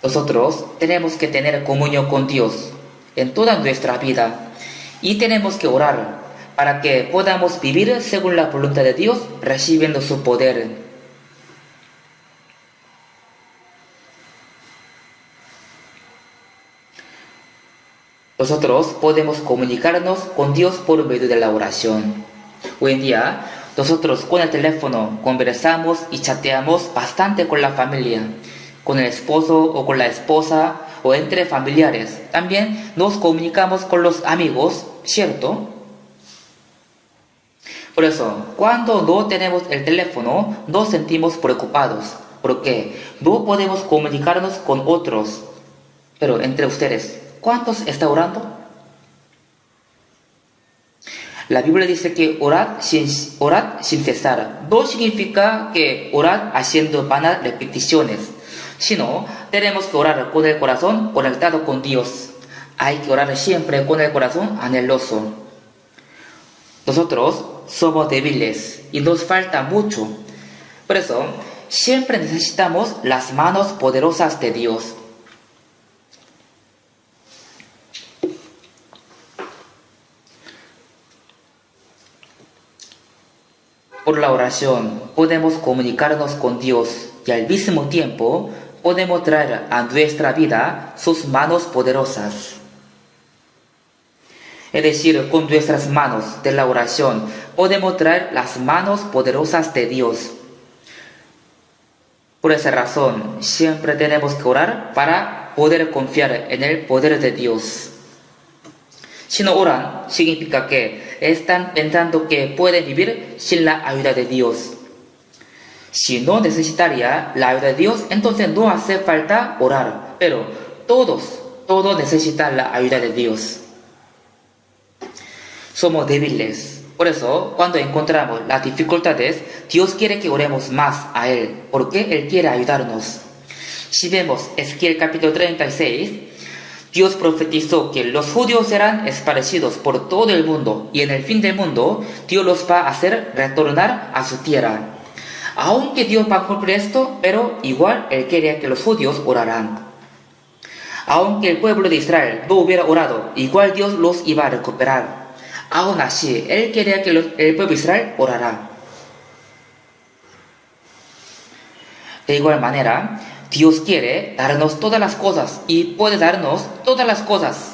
Nosotros tenemos que tener comunión con Dios en toda nuestra vida y tenemos que orar para que podamos vivir según la voluntad de Dios, recibiendo su poder. Nosotros podemos comunicarnos con Dios por medio de la oración. Hoy en día, nosotros con el teléfono conversamos y chateamos bastante con la familia, con el esposo o con la esposa o entre familiares. También nos comunicamos con los amigos, ¿cierto? Por eso, cuando no tenemos el teléfono, nos sentimos preocupados, porque no podemos comunicarnos con otros. Pero entre ustedes, ¿cuántos están orando? La Biblia dice que orad sin cesar. No significa que orad haciendo vanas repeticiones, sino tenemos que orar con el corazón conectado con Dios. Hay que orar siempre con el corazón anheloso. Nosotros somos débiles y nos falta mucho. Por eso, siempre necesitamos las manos poderosas de Dios. Por la oración podemos comunicarnos con Dios y al mismo tiempo podemos traer a nuestra vida sus manos poderosas. Es decir, con nuestras manos de la oración podemos traer las manos poderosas de Dios. Por esa razón, siempre tenemos que orar para poder confiar en el poder de Dios. Si no oran, significa que están pensando que pueden vivir sin la ayuda de Dios. Si no necesitaría la ayuda de Dios, entonces no hace falta orar. Pero todos necesitan la ayuda de Dios. Somos débiles. Por eso, cuando encontramos las dificultades, Dios quiere que oremos más a Él, porque Él quiere ayudarnos. Si vemos Ezequiel capítulo 36, Dios profetizó que los judíos serán esparcidos por todo el mundo y en el fin del mundo Dios los va a hacer retornar a su tierra. Aunque Dios va a cumplir esto, pero igual Él quería que los judíos oraran. Aunque el pueblo de Israel no hubiera orado, igual Dios los iba a recuperar. Aún así, Él quería que el pueblo de Israel orara. De igual manera, Dios quiere darnos todas las cosas y puede darnos todas las cosas.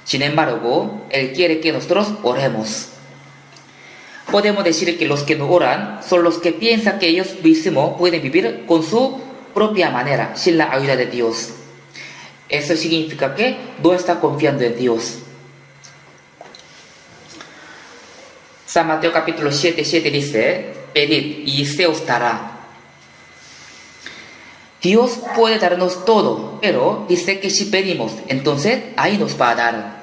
Sin embargo, Él quiere que nosotros oremos. Podemos decir que los que no oran son los que piensan que ellos mismos pueden vivir con su propia manera, sin la ayuda de Dios. Eso significa que no está confiando en Dios. San Mateo capítulo 7 dice: pedid y se os dará. Dios puede darnos todo, pero dice que si pedimos, entonces ahí nos va a dar.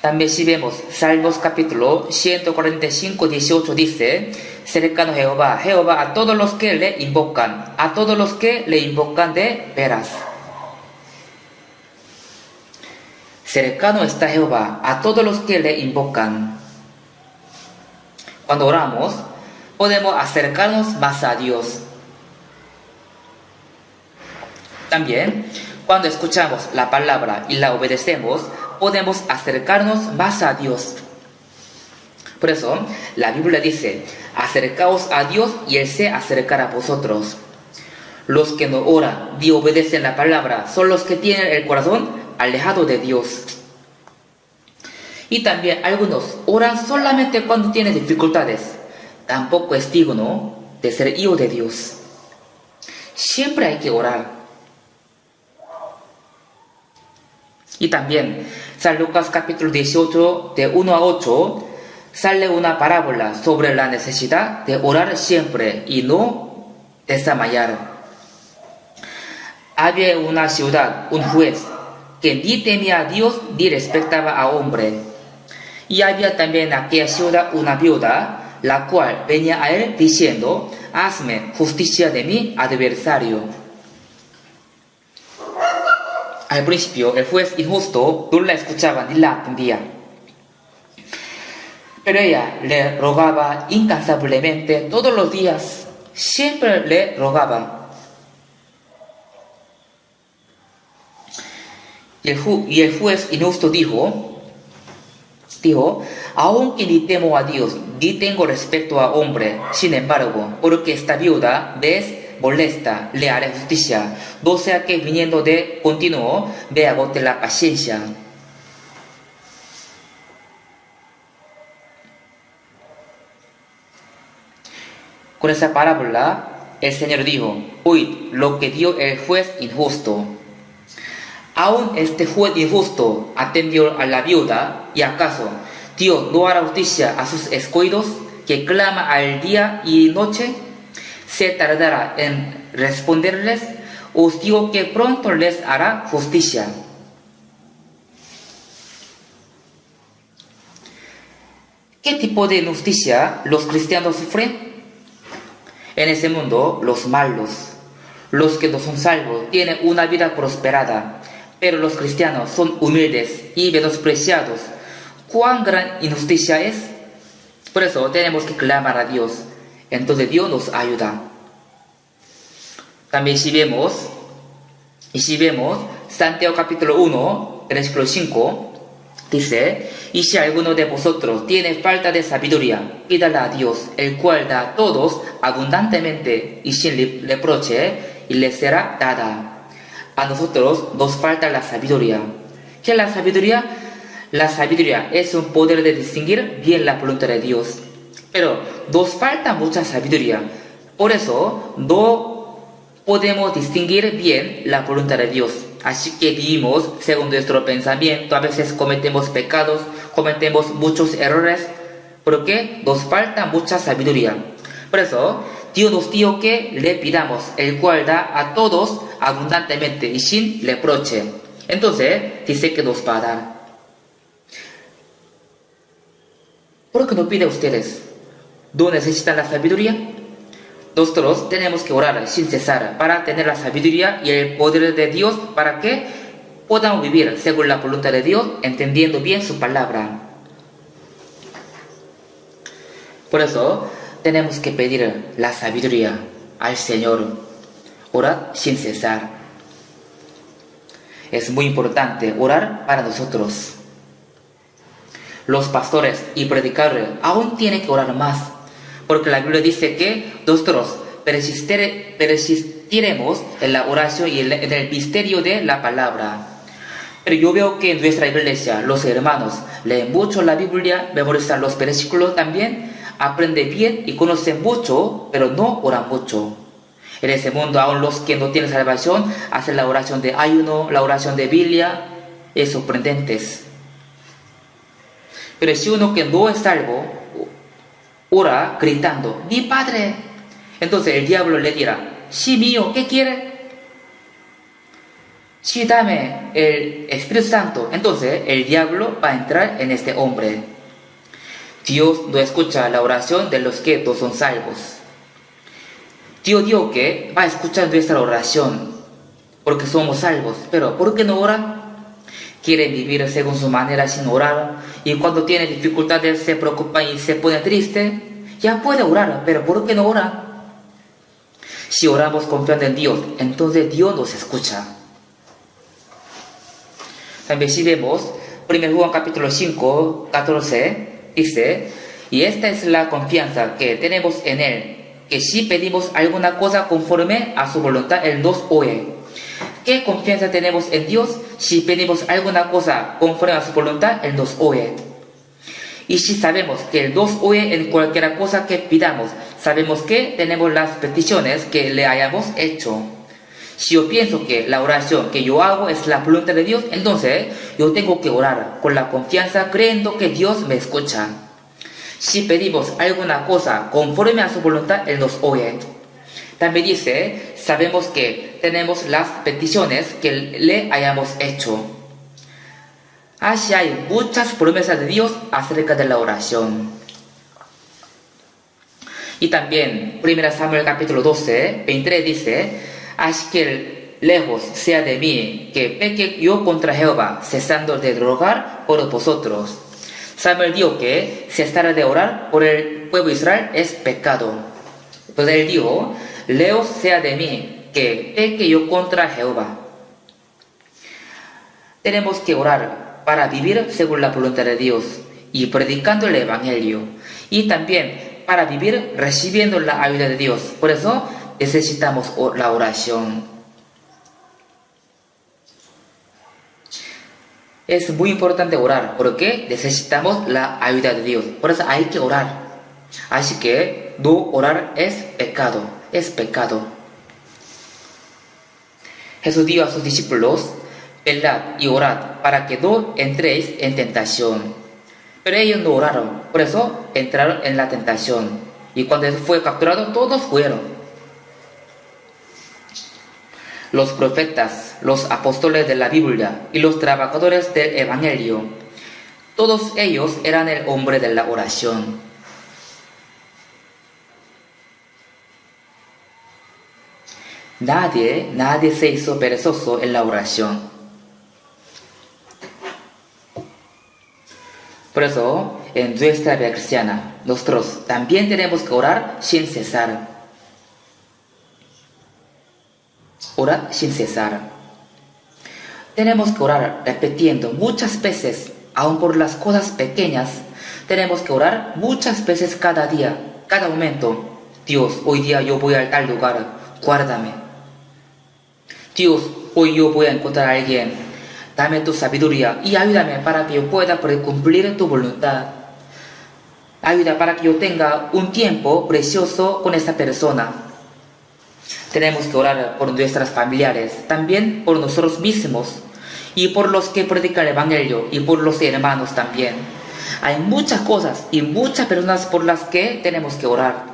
También si vemos Salmos capítulo 145, 18 dice: cercano Jehová a todos los que le invocan, a todos los que le invocan de veras. Cercano está Jehová a todos los que le invocan. Cuando oramos, podemos acercarnos más a Dios. También, Cuando escuchamos la palabra y la obedecemos, podemos acercarnos más a Dios. Por eso, la Biblia dice, acercaos a Dios y Él se acercará a vosotros. Los que no oran ni obedecen la palabra son los que tienen el corazón alejado de Dios. Y también algunos oran solamente cuando tienen dificultades. Tampoco es digno de ser hijo de Dios. Siempre hay que orar. Y también, San Lucas capítulo 18, de 1 a 8, sale una parábola sobre la necesidad de orar siempre y no desmayar. Había en una ciudad un juez que ni temía a Dios ni respetaba a hombre. Y había también en aquella ciudad una viuda, la cual venía a él diciendo, hazme justicia de mi adversario. Al principio el juez injusto no la escuchaba ni la atendía. Pero ella le rogaba incansablemente todos los días, siempre le rogaba. Y el juez injusto dijo, aunque ni temo a Dios, ni tengo respeto a hombre, sin embargo, porque esta viuda me es molesta, le haré justicia, no sea que viniendo de continuo me agote la paciencia. Con esa parábola, el Señor dijo, oíd lo que dio el juez injusto. Aún este juez injusto atendió a la viuda, y acaso Dios no hará justicia a sus escogidos que clama al día y noche. ¿Se tardará en responderles? Os digo que pronto les hará justicia. ¿Qué tipo de injusticia los cristianos sufren? En ese mundo, los malos, los que no son salvos, tienen una vida prosperada, pero los cristianos son humildes y menospreciados. ¿Cuán gran injusticia es? Por eso tenemos que clamar a Dios. Entonces Dios nos ayuda. También si vemos Santiago capítulo 1, versículo 5, dice, y si alguno de vosotros tiene falta de sabiduría, pídala a Dios, el cual da a todos abundantemente y sin reproche, y le será dada. A nosotros nos falta la sabiduría. ¿Qué es la sabiduría? La sabiduría es un poder de distinguir bien la voluntad de Dios. Pero nos falta mucha sabiduría. Por eso no podemos distinguir bien la voluntad de Dios. Así que vivimos según nuestro pensamiento. A veces cometemos pecados, cometemos muchos errores, porque nos falta mucha sabiduría. Por eso Dios nos dijo que le pidamos, el cual da a todos abundantemente y sin reproche. Entonces dice que nos va a dar. ¿Por qué no pide a ustedes? ¿No necesitan la sabiduría? Nosotros tenemos que orar sin cesar para tener la sabiduría y el poder de Dios para que podamos vivir según la voluntad de Dios, entendiendo bien su palabra. Por eso tenemos que pedir la sabiduría al Señor. Orar sin cesar. Es muy importante orar para nosotros. Los pastores y predicadores aún tienen que orar más, porque la Biblia dice que nosotros persistiremos en la oración y en el misterio de la palabra. Pero yo veo que en nuestra iglesia los hermanos leen mucho la Biblia, memorizan los versículos también, aprenden bien y conocen mucho, pero no oran mucho. En ese mundo aún los que no tienen salvación hacen la oración de ayuno, la oración de Biblia, es sorprendente. Pero si uno que no es salvo ora gritando, mi Padre, entonces el diablo le dirá, sí mío, ¿qué quiere? Sí, dame el Espíritu Santo. Entonces el diablo va a entrar en este hombre. Dios no escucha la oración de los que no son salvos. Dios dijo que va a escuchar nuestra oración porque somos salvos, pero ¿por qué no oran? Quieren vivir según su manera sin orar, y cuando tiene dificultades se preocupa y se pone triste. Ya puede orar, pero ¿por qué no ora? Si oramos confiando en Dios, entonces Dios nos escucha. También si vemos 1 Juan capítulo 5, 14, dice, y esta es la confianza que tenemos en Él, que si pedimos alguna cosa conforme a su voluntad, Él nos oye. ¿Qué confianza tenemos en Dios? Si pedimos alguna cosa conforme a su voluntad, Él nos oye. Y si sabemos que Él nos oye en cualquier cosa que pidamos, sabemos que tenemos las peticiones que le hayamos hecho. Si yo pienso que la oración que yo hago es la voluntad de Dios, entonces yo tengo que orar con la confianza creyendo que Dios me escucha. Si pedimos alguna cosa conforme a su voluntad, Él nos oye. También dice, sabemos que tenemos las peticiones que le hayamos hecho. Así hay muchas promesas de Dios acerca de la oración. Y también, 1 Samuel capítulo 12, 23 dice, así que lejos sea de mí que peque yo contra Jehová, cesando de rogar por vosotros. Samuel dijo que cesar de orar por el pueblo de Israel es pecado. Entonces él dijo, lejos sea de mí que peque yo contra Jehová. Tenemos que orar para vivir según la voluntad de Dios y predicando el Evangelio. Y también para vivir recibiendo la ayuda de Dios. Por eso necesitamos la oración. Es muy importante orar porque necesitamos la ayuda de Dios. Por eso hay que orar. Así que no orar es pecado. Es pecado. Jesús dijo a sus discípulos, velad y orad para que no entréis en tentación. Pero ellos no oraron. Por eso entraron en la tentación. Y cuando fue capturado, todos fueron. Los profetas, los apóstoles de la Biblia y los trabajadores del Evangelio, todos ellos eran el hombre de la oración. Nadie se hizo perezoso en la oración. Por eso, en nuestra vida cristiana, nosotros también tenemos que orar sin cesar. Orar sin cesar. Tenemos que orar repitiendo muchas veces, aun por las cosas pequeñas. Tenemos que orar muchas veces cada día, cada momento. Dios, hoy día yo voy a tal lugar, guárdame. Dios, hoy yo voy a encontrar a alguien. Dame tu sabiduría y ayúdame para que yo pueda cumplir tu voluntad. Ayuda para que yo tenga un tiempo precioso con esta persona. Tenemos que orar por nuestros familiares, también por nosotros mismos y por los que predican el Evangelio y por los hermanos también. Hay muchas cosas y muchas personas por las que tenemos que orar.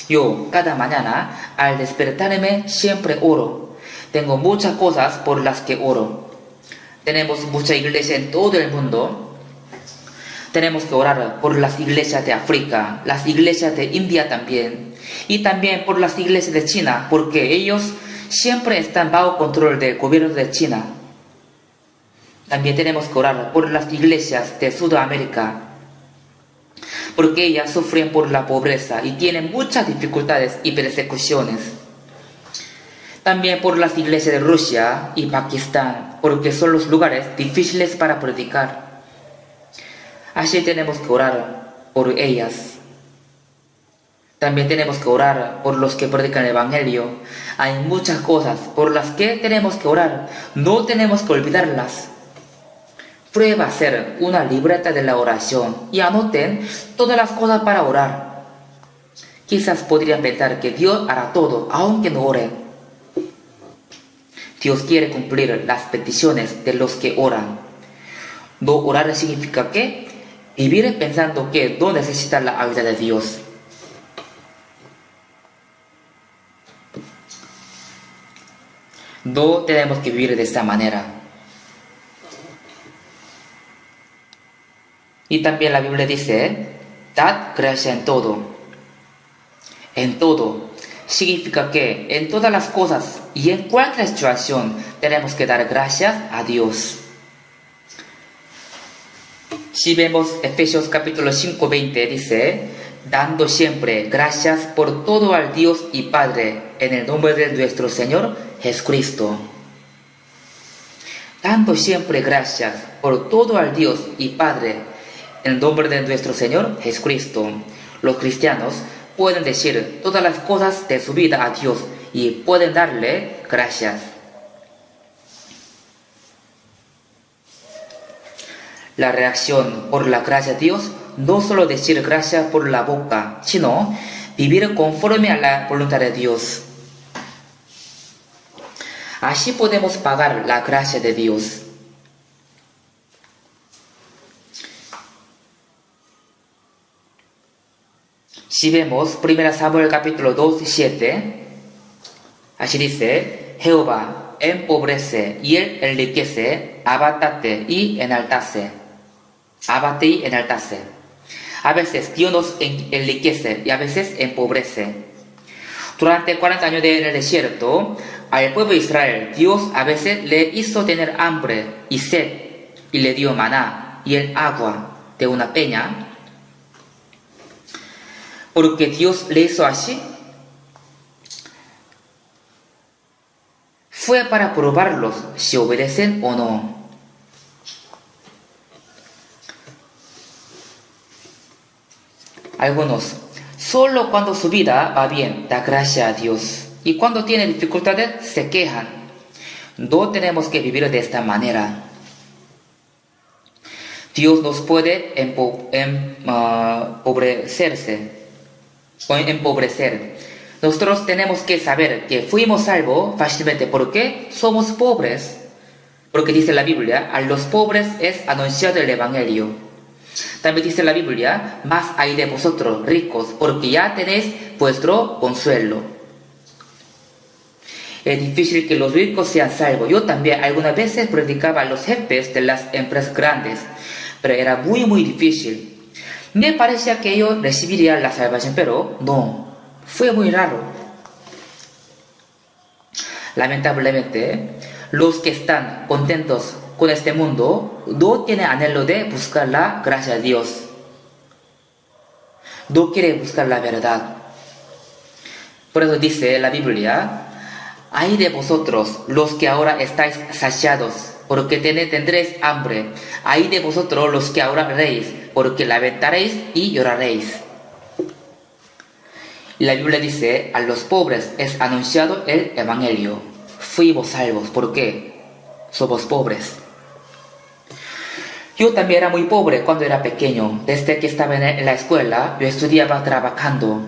Yo cada mañana al despertarme siempre oro. Tengo muchas cosas por las que oro. Tenemos mucha iglesia en todo el mundo. Tenemos que orar por las iglesias de África, las iglesias de India también. Y también por las iglesias de China, porque ellos siempre están bajo control del gobierno de China. También tenemos que orar por las iglesias de Sudamérica, porque ellas sufren por la pobreza y tienen muchas dificultades y persecuciones. También por las iglesias de Rusia y Pakistán, porque son los lugares difíciles para predicar. Así tenemos que orar por ellas. También tenemos que orar por los que predican el Evangelio. Hay muchas cosas por las que tenemos que orar. No tenemos que olvidarlas. Prueba a hacer una libreta de la oración y anoten todas las cosas para orar. Quizás podrían pensar que Dios hará todo, aunque no oren. Dios quiere cumplir las peticiones de los que oran. No orar significa que vivir pensando que no necesita la ayuda de Dios. No tenemos que vivir de esta manera. Y también la Biblia dice, dad gracia en todo. En todo. Significa que en todas las cosas y en cualquier situación tenemos que dar gracias a Dios. Si vemos Efesios capítulo 5, 20, dice, dando siempre gracias por todo al Dios y Padre en el nombre de nuestro Señor Jesucristo. dando siempre gracias por todo al Dios y Padre, en el nombre de nuestro Señor Jesucristo. Los cristianos pueden decir todas las cosas de su vida a Dios y pueden darle gracias. La reacción por la gracia de Dios no solo decir gracias por la boca, sino vivir conforme a la voluntad de Dios. Así podemos pagar la gracia de Dios. Si vemos 1 Samuel capítulo 2, 7, así dice: Jehová empobrece y él enriquece, abátate y enaltase. Abate y enaltase. A veces Dios nos enriquece y a veces empobrece. Durante 40 años en el desierto, al pueblo de Israel, Dios a veces le hizo tener hambre y sed, y le dio maná y el agua de una peña. Porque Dios le hizo así, fue para probarlos si obedecen o no. Algunos, solo cuando su vida va bien, da gracias a Dios. Y cuando tienen dificultades, se quejan. No tenemos que vivir de esta manera. Dios nos puede empobrecer. Nosotros tenemos que saber que fuimos salvos fácilmente. ¿Por qué? Somos pobres. Porque dice la Biblia, a los pobres es anunciado el Evangelio. También dice la Biblia, más hay de vosotros ricos, porque ya tenéis vuestro consuelo. Es difícil que los ricos sean salvos. Yo también algunas veces predicaba a los jefes de las empresas grandes, pero era muy difícil. Me parecía que ellos recibirían la salvación, pero no, fue muy raro. Lamentablemente, los que están contentos con este mundo no tienen anhelo de buscar la gracia de Dios. No quiere buscar la verdad. Por eso dice la Biblia, ay de vosotros los que ahora estáis saciados, porque tendréis hambre. Ay de vosotros los que ahora reís, porque lamentaréis y lloraréis. Y la Biblia dice, a los pobres es anunciado el Evangelio. Fuimos salvos, ¿por qué? Somos pobres. Yo también era muy pobre cuando era pequeño. Desde que estaba en la escuela, yo estudiaba trabajando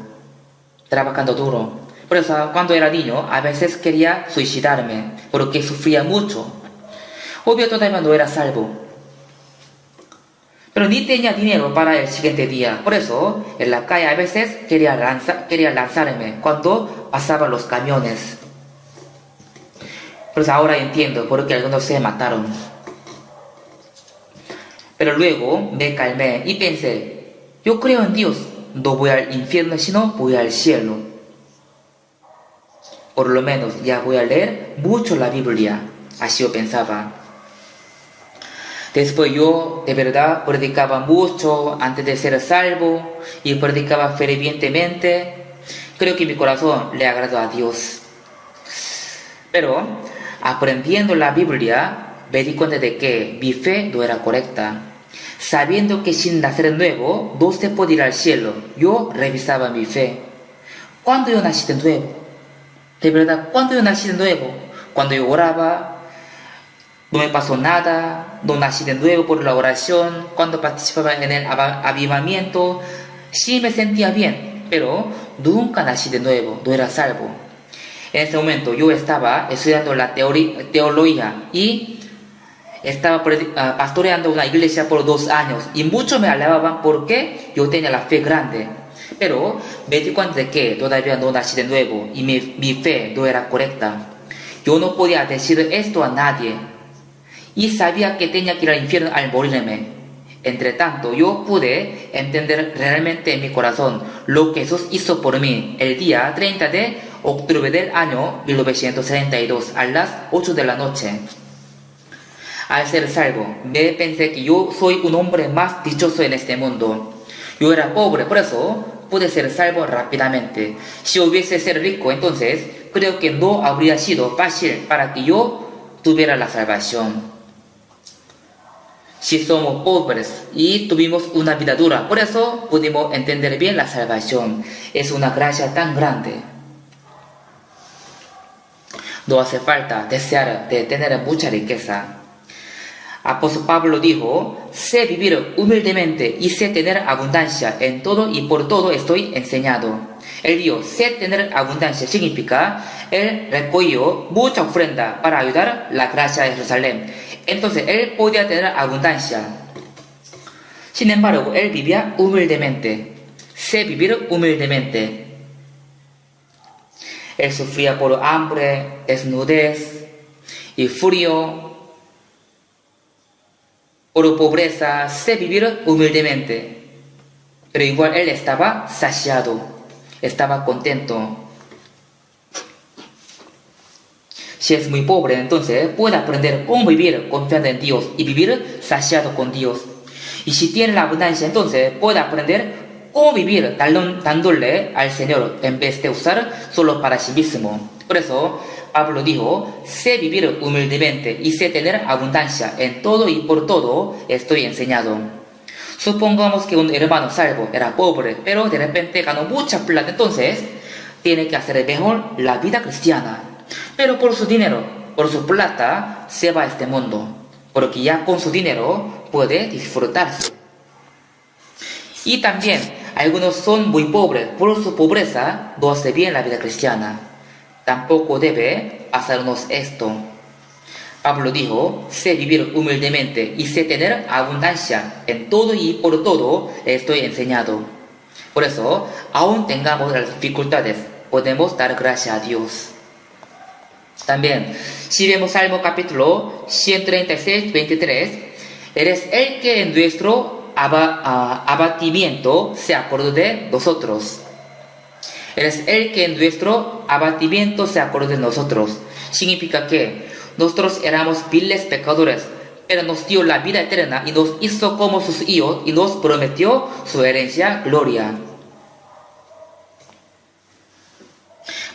duro. Por eso, cuando era niño, a veces quería suicidarme, porque sufría mucho. Obvio, todavía no era salvo. Pero ni tenía dinero para el siguiente día. Por eso, en la calle a veces quería lanzarme cuando pasaban los camiones. Por eso ahora entiendo por qué algunos se mataron. Pero luego me calmé y pensé, yo creo en Dios, no voy al infierno sino voy al cielo. Por lo menos ya voy a leer mucho la Biblia, así yo pensaba. Después yo de verdad predicaba mucho antes de ser salvo y predicaba fervientemente. Creo que mi corazón le agradó a Dios. Pero aprendiendo la Biblia me di cuenta de que mi fe no era correcta. Sabiendo que sin nacer de nuevo no se puede ir al cielo, yo revisaba mi fe. ¿Cuándo yo nací de nuevo? De verdad, ¿cuándo yo nací de nuevo? Cuando yo oraba, no me pasó nada, no nací de nuevo por la oración. Cuando participaba en el avivamiento, sí me sentía bien, pero nunca nací de nuevo, no era salvo. En ese momento yo estaba estudiando la teología y estaba pastoreando una iglesia por 2 años y muchos me alababan porque yo tenía la fe grande. Pero me di cuenta de que todavía no nací de nuevo y mi fe no era correcta. Yo no podía decir esto a nadie y sabía que tenía que ir al infierno al morirme. Entre tanto, yo pude entender realmente en mi corazón lo que Jesús hizo por mí el día 30 de octubre del año 1972 a las 8 de la noche. Al ser salvo, me pensé que yo soy un hombre más dichoso en este mundo. Yo era pobre, por eso pude ser salvo rápidamente. Si hubiese sido rico, entonces creo que no habría sido fácil para que yo tuviera la salvación. Si somos pobres y tuvimos una vida dura, por eso pudimos entender bien la salvación. Es una gracia tan grande. No hace falta desear de tener mucha riqueza. Apóstol Pablo dijo, sé vivir humildemente y sé tener abundancia en todo y por todo estoy enseñado. Él dijo, sé tener abundancia significa, él recogió mucha ofrenda para ayudar a la gracia de Jerusalén. Entonces él podía tener abundancia. Sin embargo, él vivía humildemente. Sé vivir humildemente. Él sufría por hambre, desnudez y frío. Por pobreza, sé vivir humildemente. Pero igual él estaba saciado, estaba contento. Si es muy pobre, entonces puede aprender cómo vivir confiando en Dios y vivir saciado con Dios. Y si tiene la abundancia, entonces puede aprender cómo vivir dándole al Señor en vez de usar solo para sí mismo. Por eso Pablo dijo, sé vivir humildemente y sé tener abundancia en todo y por todo estoy enseñado. Supongamos que un hermano salvo era pobre, pero de repente ganó mucha plata, entonces tiene que hacer mejor la vida cristiana. Pero por su dinero, por su plata, se va a este mundo, porque ya con su dinero puede disfrutarse. Y también, algunos son muy pobres, por su pobreza no hace bien la vida cristiana. Tampoco debe pasarnos esto. Pablo dijo, sé vivir humildemente y sé tener abundancia en todo y por todo estoy enseñado. Por eso, aún tengamos las dificultades, podemos dar gracias a Dios. También, si vemos Salmo capítulo 136, 23, eres el que en nuestro abatimiento se acordó de nosotros. Eres el que en nuestro abatimiento se acordó de nosotros. Significa que nosotros éramos viles pecadores, pero nos dio la vida eterna y nos hizo como sus hijos y nos prometió su herencia, gloria.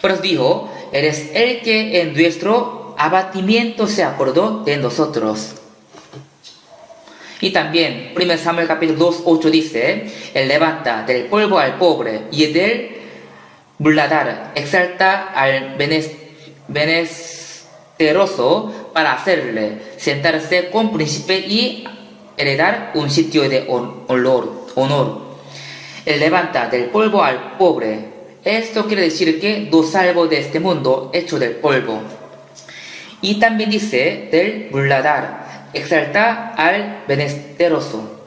Por eso dijo, eres el que en nuestro abatimiento se acordó de nosotros. Y también, 1 Samuel capítulo 2, 8 dice, él levanta del polvo al pobre y del muladar exalta al menesteroso para hacerle sentarse con príncipe y heredar un sitio de honor. Él levanta del polvo al pobre. Esto quiere decir que no salvo de este mundo hecho del polvo. Y también dice del muladar exalta al menesteroso.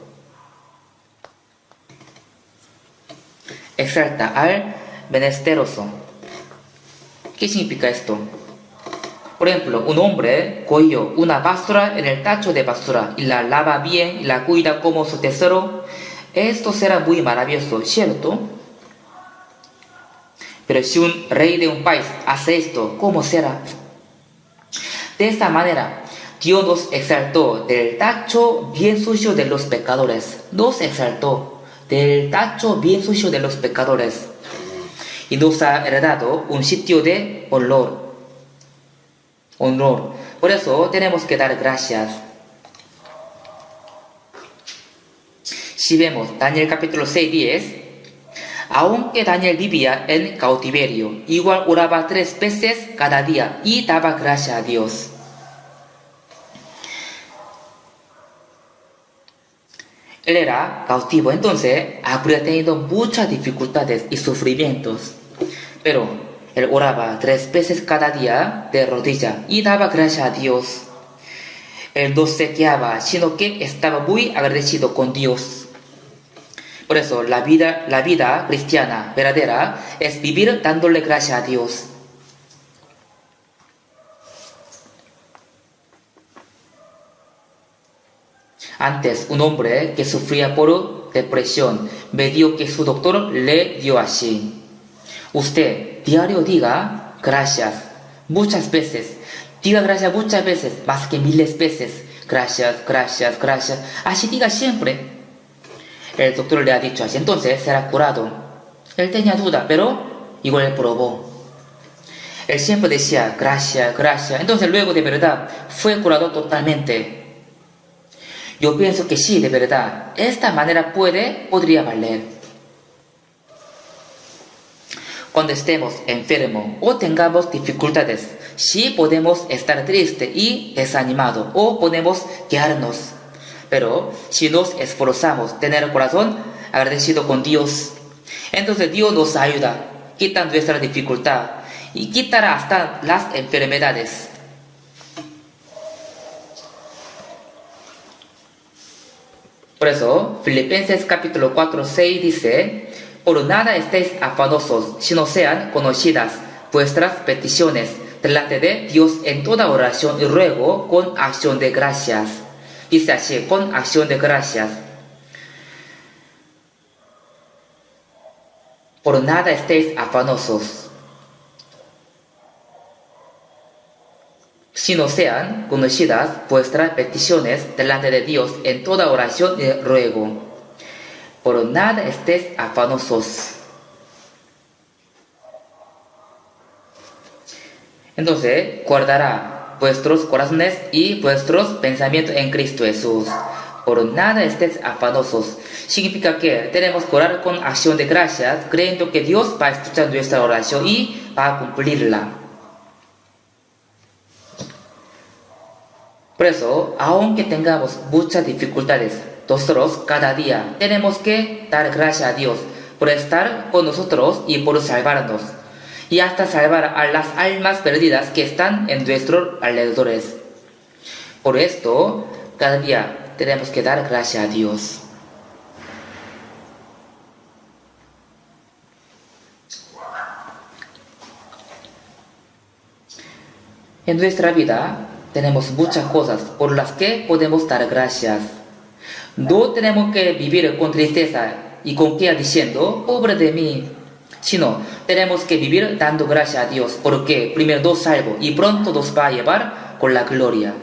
Exalta al menesteroso. ¿Qué significa esto? Por ejemplo, un hombre cogió una basura en el tacho de basura y la lava bien y la cuida como su tesoro. Esto será muy maravilloso, ¿cierto? Pero si un rey de un país hace esto, ¿cómo será? De esta manera, Dios nos exaltó del tacho bien sucio de los pecadores. Nos exaltó del tacho bien sucio de los pecadores. Y nos ha heredado un sitio de honor. Por eso tenemos que dar gracias. Si vemos Daniel capítulo 6, 10, aunque Daniel vivía en cautiverio, igual oraba 3 veces cada día y daba gracias a Dios. Él era cautivo, entonces habría tenido muchas dificultades y sufrimientos. Pero él oraba 3 veces cada día de rodilla y daba gracias a Dios. Él no se quejaba, sino que estaba muy agradecido con Dios. Por eso la vida cristiana verdadera es vivir dándole gracias a Dios. Antes, un hombre que sufría por depresión me dijo que su doctor le dio así. Usted diario diga gracias muchas veces. Diga gracias muchas veces, más que miles veces. Gracias, gracias, gracias. Así diga siempre. El doctor le ha dicho así, entonces será curado. Él tenía duda, pero igual él probó. Él siempre decía gracias, gracias. Entonces luego de verdad fue curado totalmente. Yo pienso que sí, de verdad. Esta manera podría valer. Cuando estemos enfermos o tengamos dificultades, sí podemos estar tristes y desanimados o podemos quejarnos. Pero si nos esforzamos tener el corazón agradecido con Dios, entonces Dios nos ayuda, quita nuestra dificultad y quitará hasta las enfermedades. Por eso, Filipenses capítulo 4, 6 dice: por nada estéis afanosos, sino sean conocidas vuestras peticiones delante de Dios en toda oración y ruego con acción de gracias. Dice así, con acción de gracias. Por nada estéis afanosos, sino sean conocidas vuestras peticiones delante de Dios en toda oración y ruego. Por nada estéis afanosos. Entonces, guardará vuestros corazones y vuestros pensamientos en Cristo Jesús. Por nada estéis afanosos. Significa que tenemos que orar con acción de gracias, creyendo que Dios va a escuchar nuestra oración y va a cumplirla. Por eso, aunque tengamos muchas dificultades, nosotros cada día tenemos que dar gracias a Dios por estar con nosotros y por salvarnos, y hasta salvar a las almas perdidas que están en nuestros alrededores. Por esto, cada día tenemos que dar gracias a Dios. En nuestra vida tenemos muchas cosas por las que podemos dar gracias. No tenemos que vivir con tristeza y con queja diciendo, pobre de mí, sino tenemos que vivir dando gracias a Dios, porque primero nos salvo y pronto nos va a llevar con la gloria.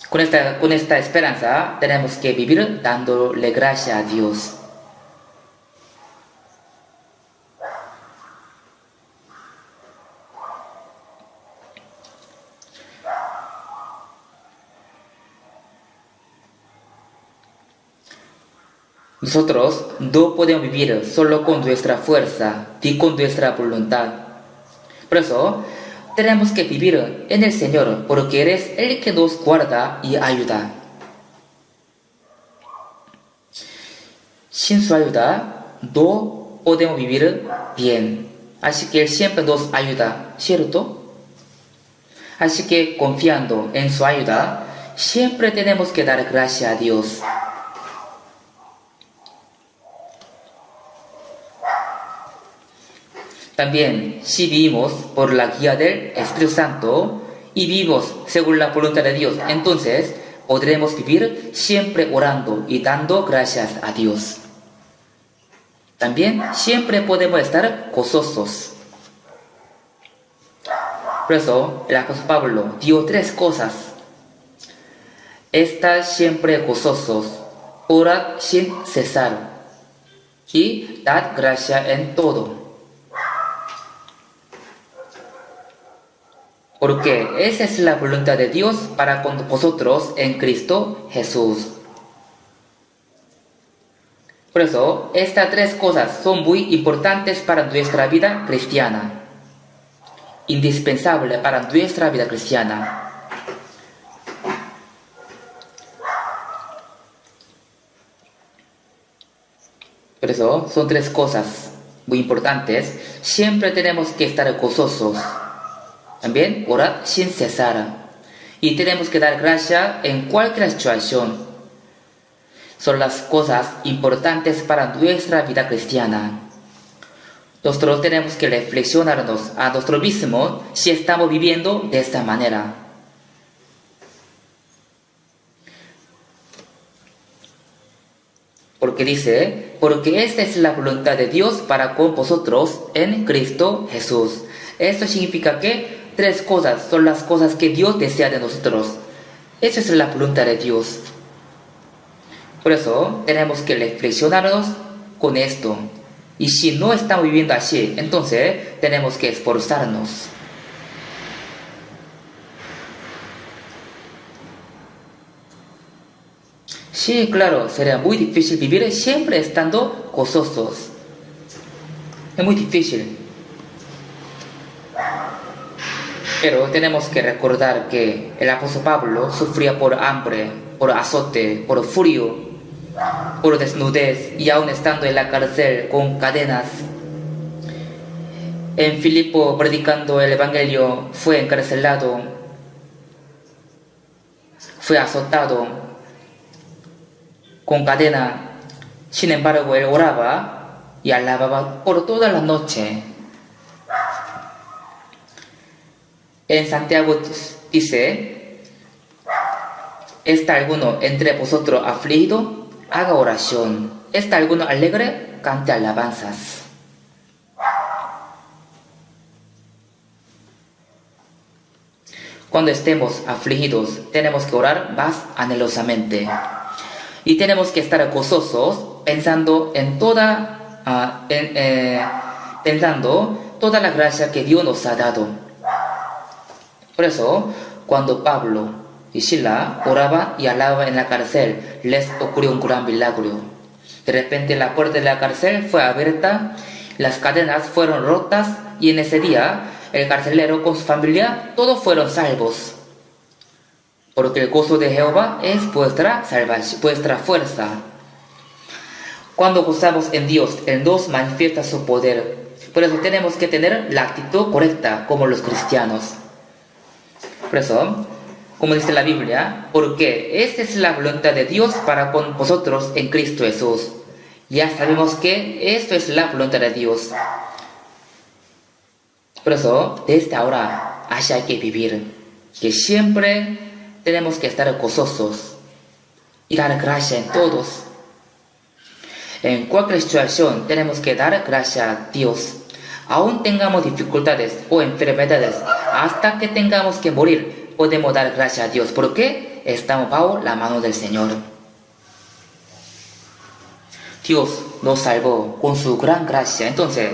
Con esta esperanza tenemos que vivir dándole gracias a Dios. Nosotros no podemos vivir solo con nuestra fuerza y con nuestra voluntad. Por eso, tenemos que vivir en el Señor, porque Él es el que nos guarda y ayuda. Sin su ayuda, no podemos vivir bien. Así que Él siempre nos ayuda, ¿cierto? Así que confiando en su ayuda, siempre tenemos que dar gracias a Dios. También, si vivimos por la guía del Espíritu Santo y vivimos según la voluntad de Dios, entonces podremos vivir siempre orando y dando gracias a Dios. También siempre podemos estar gozosos. Por eso, el apóstol Pablo dio 3 cosas. Estad siempre gozosos, orad sin cesar y dad gracia en todo. Porque esa es la voluntad de Dios para con vosotros en Cristo Jesús. Por eso, estas 3 cosas son muy importantes para nuestra vida cristiana. Indispensable para nuestra vida cristiana. Por eso, son 3 cosas muy importantes. Siempre tenemos que estar gozosos. También orar sin cesar. Y tenemos que dar gracia en cualquier situación. Son las cosas importantes para nuestra vida cristiana. Nosotros tenemos que reflexionarnos a nosotros mismos si estamos viviendo de esta manera. Porque dice, porque esta es la voluntad de Dios para con vosotros en Cristo Jesús. Esto significa que 3 cosas son las cosas que Dios desea de nosotros. Esa es la voluntad de Dios. Por eso tenemos que reflexionarnos con esto. Y si no estamos viviendo así, entonces tenemos que esforzarnos. Sí, claro, sería muy difícil vivir siempre estando gozosos. Es muy difícil. Pero tenemos que recordar que el apóstol Pablo sufría por hambre, por azote, por frío, por desnudez y aún estando en la cárcel con cadenas. En Filipo, predicando el Evangelio, fue encarcelado, fue azotado con cadena. Sin embargo, él oraba y alababa por toda la noche. En Santiago dice: ¿está alguno entre vosotros afligido? Haga oración. ¿Está alguno alegre? Cante alabanzas. Cuando estemos afligidos, tenemos que orar más anhelosamente. Y tenemos que estar gozosos pensando en pensando toda la gracia que Dios nos ha dado. Por eso, cuando Pablo y Sila oraban y alababan en la cárcel, les ocurrió un gran milagro. De repente la puerta de la cárcel fue abierta, las cadenas fueron rotas y en ese día el carcelero con su familia todos fueron salvos. Porque el gozo de Jehová es vuestra salvación, vuestra fuerza. Cuando gozamos en Dios, Él nos manifiesta su poder. Por eso tenemos que tener la actitud correcta como los cristianos. Por eso, como dice la Biblia, porque esta es la voluntad de Dios para con vosotros en Cristo Jesús. Ya sabemos que esto es la voluntad de Dios. Por eso, desde ahora, así hay que vivir. Que siempre tenemos que estar gozosos y dar gracia en todos. En cualquier situación tenemos que dar gracia a Dios. Aún tengamos dificultades o enfermedades, hasta que tengamos que morir, podemos dar gracias a Dios, porque estamos bajo la mano del Señor. Dios nos salvó con su gran gracia. Entonces,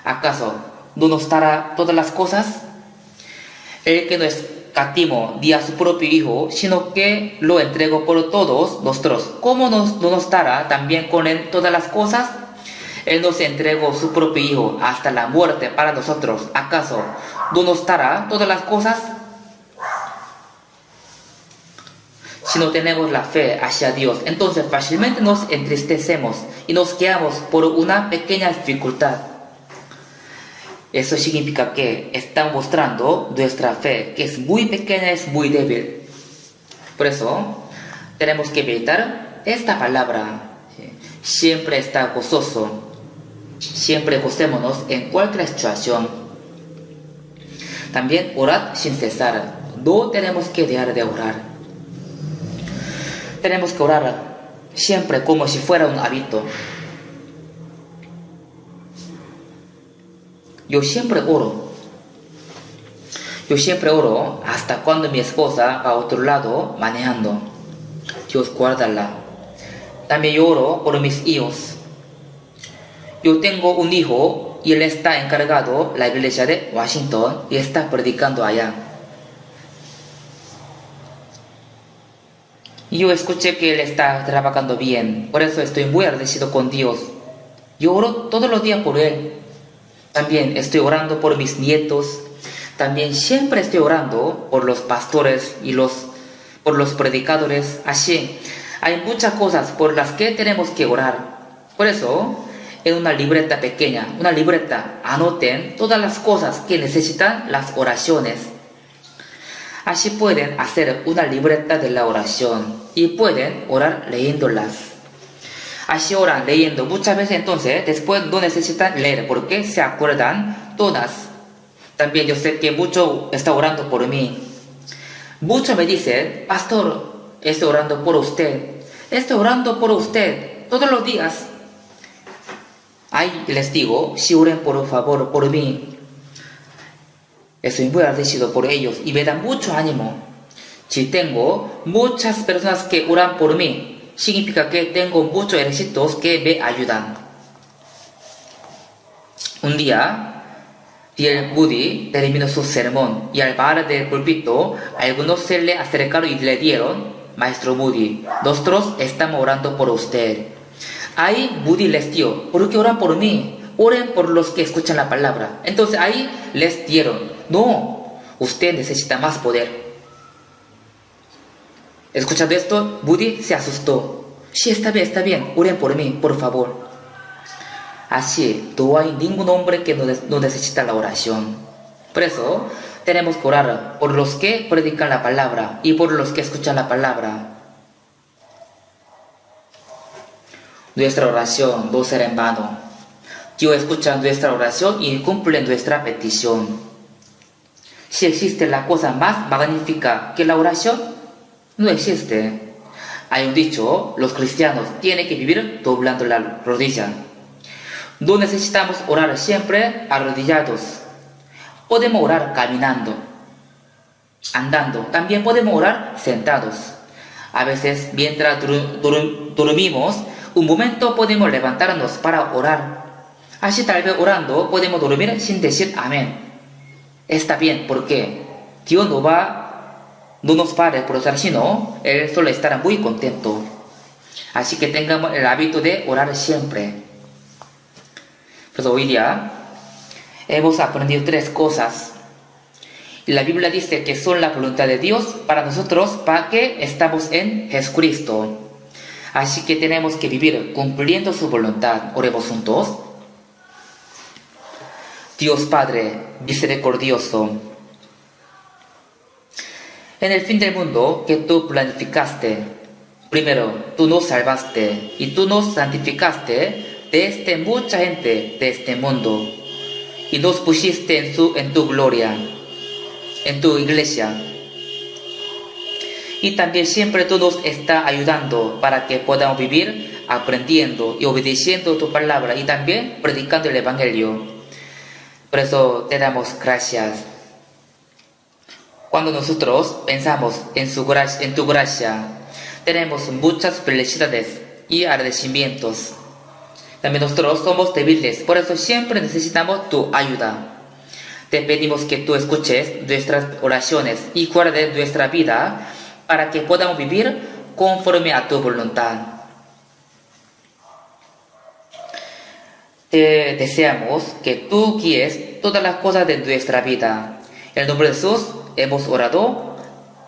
¿acaso no nos dará todas las cosas? El que no escatimó ni a su propio Hijo, sino que lo entregó por todos nosotros, ¿cómo no nos dará también con Él todas las cosas? Él nos entregó su propio Hijo hasta la muerte para nosotros. ¿Acaso no nos dará todas las cosas? Si no tenemos la fe hacia Dios, entonces fácilmente nos entristecemos y nos quedamos por una pequeña dificultad. Eso significa que está mostrando nuestra fe, que es muy pequeña, es muy débil. Por eso tenemos que meditar esta palabra. Siempre está gozoso. Siempre gocémonos en cualquier situación. También orad sin cesar. No tenemos que dejar de orar. Tenemos que orar siempre como si fuera un hábito. Yo siempre oro hasta cuando mi esposa va a otro lado manejando. Dios guárdala. También yo oro por mis hijos. Yo tengo un hijo y él está encargado de la iglesia de Washington y está predicando allá. Y yo escuché que él está trabajando bien, por eso estoy muy agradecido con Dios. Yo oro todos los días por él. También estoy orando por mis nietos. También siempre estoy orando por los pastores y por los predicadores. Así, hay muchas cosas por las que tenemos que orar. Por eso, en una libreta pequeña, anoten todas las cosas que necesitan las oraciones. Así pueden hacer una libreta de la oración y pueden orar leyéndolas. Así oran leyendo muchas veces, entonces después no necesitan leer porque se acuerdan todas. También yo sé que mucho está orando por mí. Muchos me dicen: pastor, estoy orando por usted. Estoy orando por usted todos los días. Ahí les digo, si oren por favor por mí. Estoy muy agradecido por ellos y me dan mucho ánimo. Si tengo muchas personas que oran por mí, significa que tengo muchos ejércitos que me ayudan. Un día, D.L. Moody terminó su sermón y al bajar del púlpito, algunos se le acercaron y le dieron Maestro Moody, nosotros estamos orando por usted. Ahí Moody les dio, ¿por qué oran por mí? Oren por los que escuchan la palabra. Entonces ahí les dieron, no, usted necesita más poder. Escuchando esto, Moody se asustó. Sí, está bien, oren por mí, por favor. Así, no hay ningún hombre que no necesita la oración. Por eso, tenemos que orar por los que predican la palabra y por los que escuchan la palabra. Nuestra oración no será en vano. Dios escucha nuestra oración y cumple nuestra petición. Si existe la cosa más magnífica que la oración, no existe. Hay un dicho, los cristianos tienen que vivir doblando la rodilla. No necesitamos orar siempre arrodillados. Podemos orar caminando, andando. También podemos orar sentados. A veces, mientras dormimos, un momento podemos levantarnos para orar. Así tal vez orando podemos dormir sin decir amén. Está bien, porque Dios no nos para por orar, sino Él solo estará muy contento. Así que tengamos el hábito de orar siempre. Pues hoy día hemos aprendido 3 cosas. Y la Biblia dice que son la voluntad de Dios para nosotros, para que estamos en Jesucristo. Así que tenemos que vivir cumpliendo su voluntad. Oremos juntos. Dios Padre misericordioso, en el fin del mundo que tú planificaste, primero tú nos salvaste y tú nos santificaste desde mucha gente de este mundo y nos pusiste en tu gloria, en tu iglesia. Y también siempre tú nos estás ayudando para que podamos vivir aprendiendo y obedeciendo tu palabra y también predicando el Evangelio. Por eso te damos gracias. Cuando nosotros pensamos en tu gracia, tenemos muchas felicidades y agradecimientos. También nosotros somos débiles, por eso siempre necesitamos tu ayuda. Te pedimos que tú escuches nuestras oraciones y guardes nuestra vida para que podamos vivir conforme a tu voluntad. Te deseamos que tú guíes todas las cosas de nuestra vida. En el nombre de Jesús hemos orado.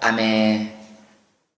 Amén.